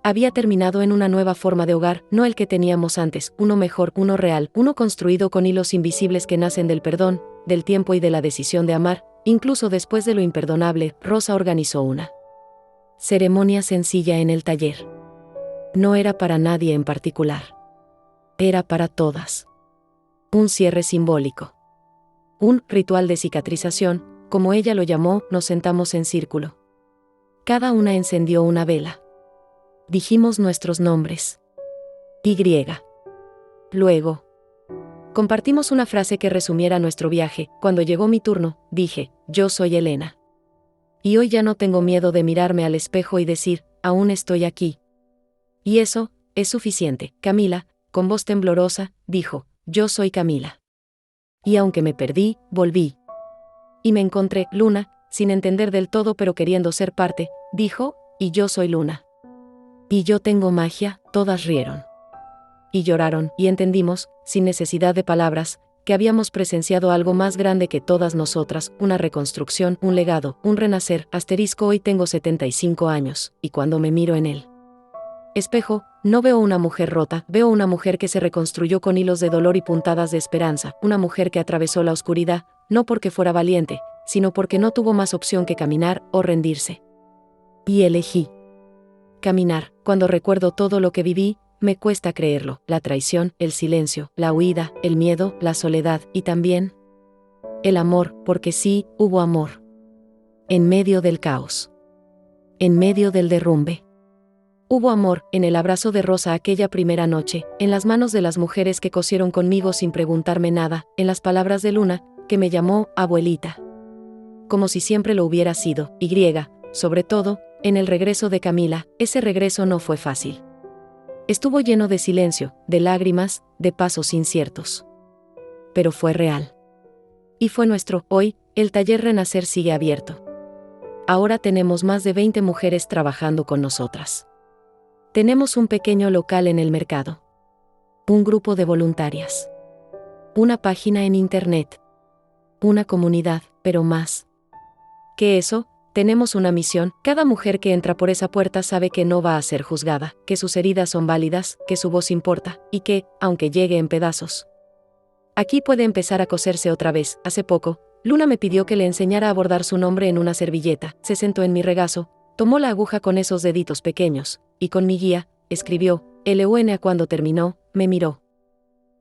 Había terminado en una nueva forma de hogar, no el que teníamos antes, uno mejor, uno real, uno construido con hilos invisibles que nacen del perdón, del tiempo y de la decisión de amar. Incluso después de lo imperdonable, Rosa organizó una ceremonia sencilla en el taller. No era para nadie en particular. Era para todas. Un cierre simbólico. Un ritual de cicatrización, como ella lo llamó. Nos sentamos en círculo. Cada una encendió una vela. Dijimos nuestros nombres. Y. Luego, compartimos una frase que resumiera nuestro viaje. Cuando llegó mi turno, dije, yo soy Elena. Y hoy ya no tengo miedo de mirarme al espejo y decir, aún estoy aquí. Y eso es suficiente. Camila, con voz temblorosa, dijo, yo soy Camila. Y aunque me perdí, volví. Y me encontré. Luna, sin entender del todo pero queriendo ser parte, dijo, y yo soy Luna. Y yo tengo magia. Todas rieron. Y lloraron, y entendimos, sin necesidad de palabras, que habíamos presenciado algo más grande que todas nosotras, una reconstrucción, un legado, un renacer. Hoy tengo 75 años, y cuando me miro en él espejo, no veo una mujer rota, veo una mujer que se reconstruyó con hilos de dolor y puntadas de esperanza, una mujer que atravesó la oscuridad, no porque fuera valiente, sino porque no tuvo más opción que caminar o rendirse. Y elegí caminar. Cuando recuerdo todo lo que viví, me cuesta creerlo, la traición, el silencio, la huida, el miedo, la soledad, y también el amor, porque sí, hubo amor. En medio del caos. En medio del derrumbe. Hubo amor, en el abrazo de Rosa aquella primera noche, en las manos de las mujeres que cosieron conmigo sin preguntarme nada, en las palabras de Luna, que me llamó abuelita. Como si siempre lo hubiera sido, y sobre todo, en el regreso de Camila. Ese regreso no fue fácil. Estuvo lleno de silencio, de lágrimas, de pasos inciertos. Pero fue real. Y fue nuestro. Hoy, el taller Renacer sigue abierto. Ahora tenemos más de 20 mujeres trabajando con nosotras. Tenemos un pequeño local en el mercado. Un grupo de voluntarias. Una página en internet. Una comunidad, pero más que eso, tenemos una misión. Cada mujer que entra por esa puerta sabe que no va a ser juzgada, que sus heridas son válidas, que su voz importa, y que, aunque llegue en pedazos, aquí puede empezar a coserse otra vez. Hace poco, Luna me pidió que le enseñara a bordar su nombre en una servilleta. Se sentó en mi regazo, tomó la aguja con esos deditos pequeños, y con mi guía, escribió, Luna. Cuando terminó, me miró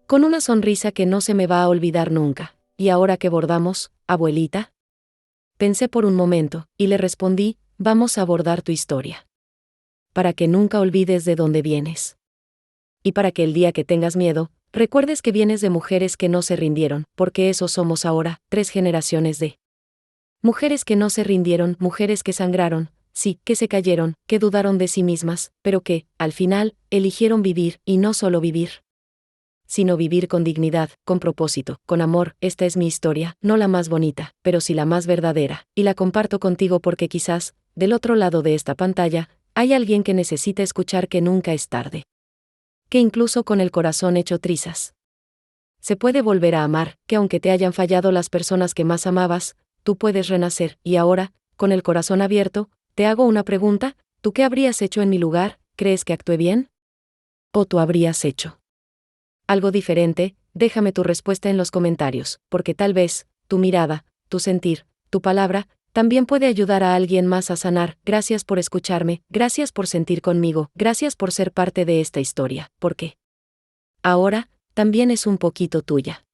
con una sonrisa que no se me va a olvidar nunca. ¿Y ahora qué bordamos, abuelita? Pensé por un momento, y le respondí, vamos a bordar tu historia. Para que nunca olvides de dónde vienes. Y para que el día que tengas miedo, recuerdes que vienes de mujeres que no se rindieron, porque eso somos ahora, 3 generaciones de mujeres que no se rindieron, mujeres que sangraron, sí, que se cayeron, que dudaron de sí mismas, pero que, al final, eligieron vivir, y no solo vivir, sino vivir con dignidad, con propósito, con amor. Esta es mi historia, no la más bonita, pero sí la más verdadera, y la comparto contigo porque quizás, del otro lado de esta pantalla, hay alguien que necesita escuchar que nunca es tarde. Que incluso con el corazón hecho trizas, se puede volver a amar, que aunque te hayan fallado las personas que más amabas, tú puedes renacer. Y ahora, con el corazón abierto, te hago una pregunta, ¿tú qué habrías hecho en mi lugar? ¿Crees que actué bien? ¿O tú habrías hecho algo diferente? Déjame tu respuesta en los comentarios, porque tal vez, tu mirada, tu sentir, tu palabra, también puede ayudar a alguien más a sanar. Gracias por escucharme, gracias por sentir conmigo, gracias por ser parte de esta historia, porque ahora, también es un poquito tuya.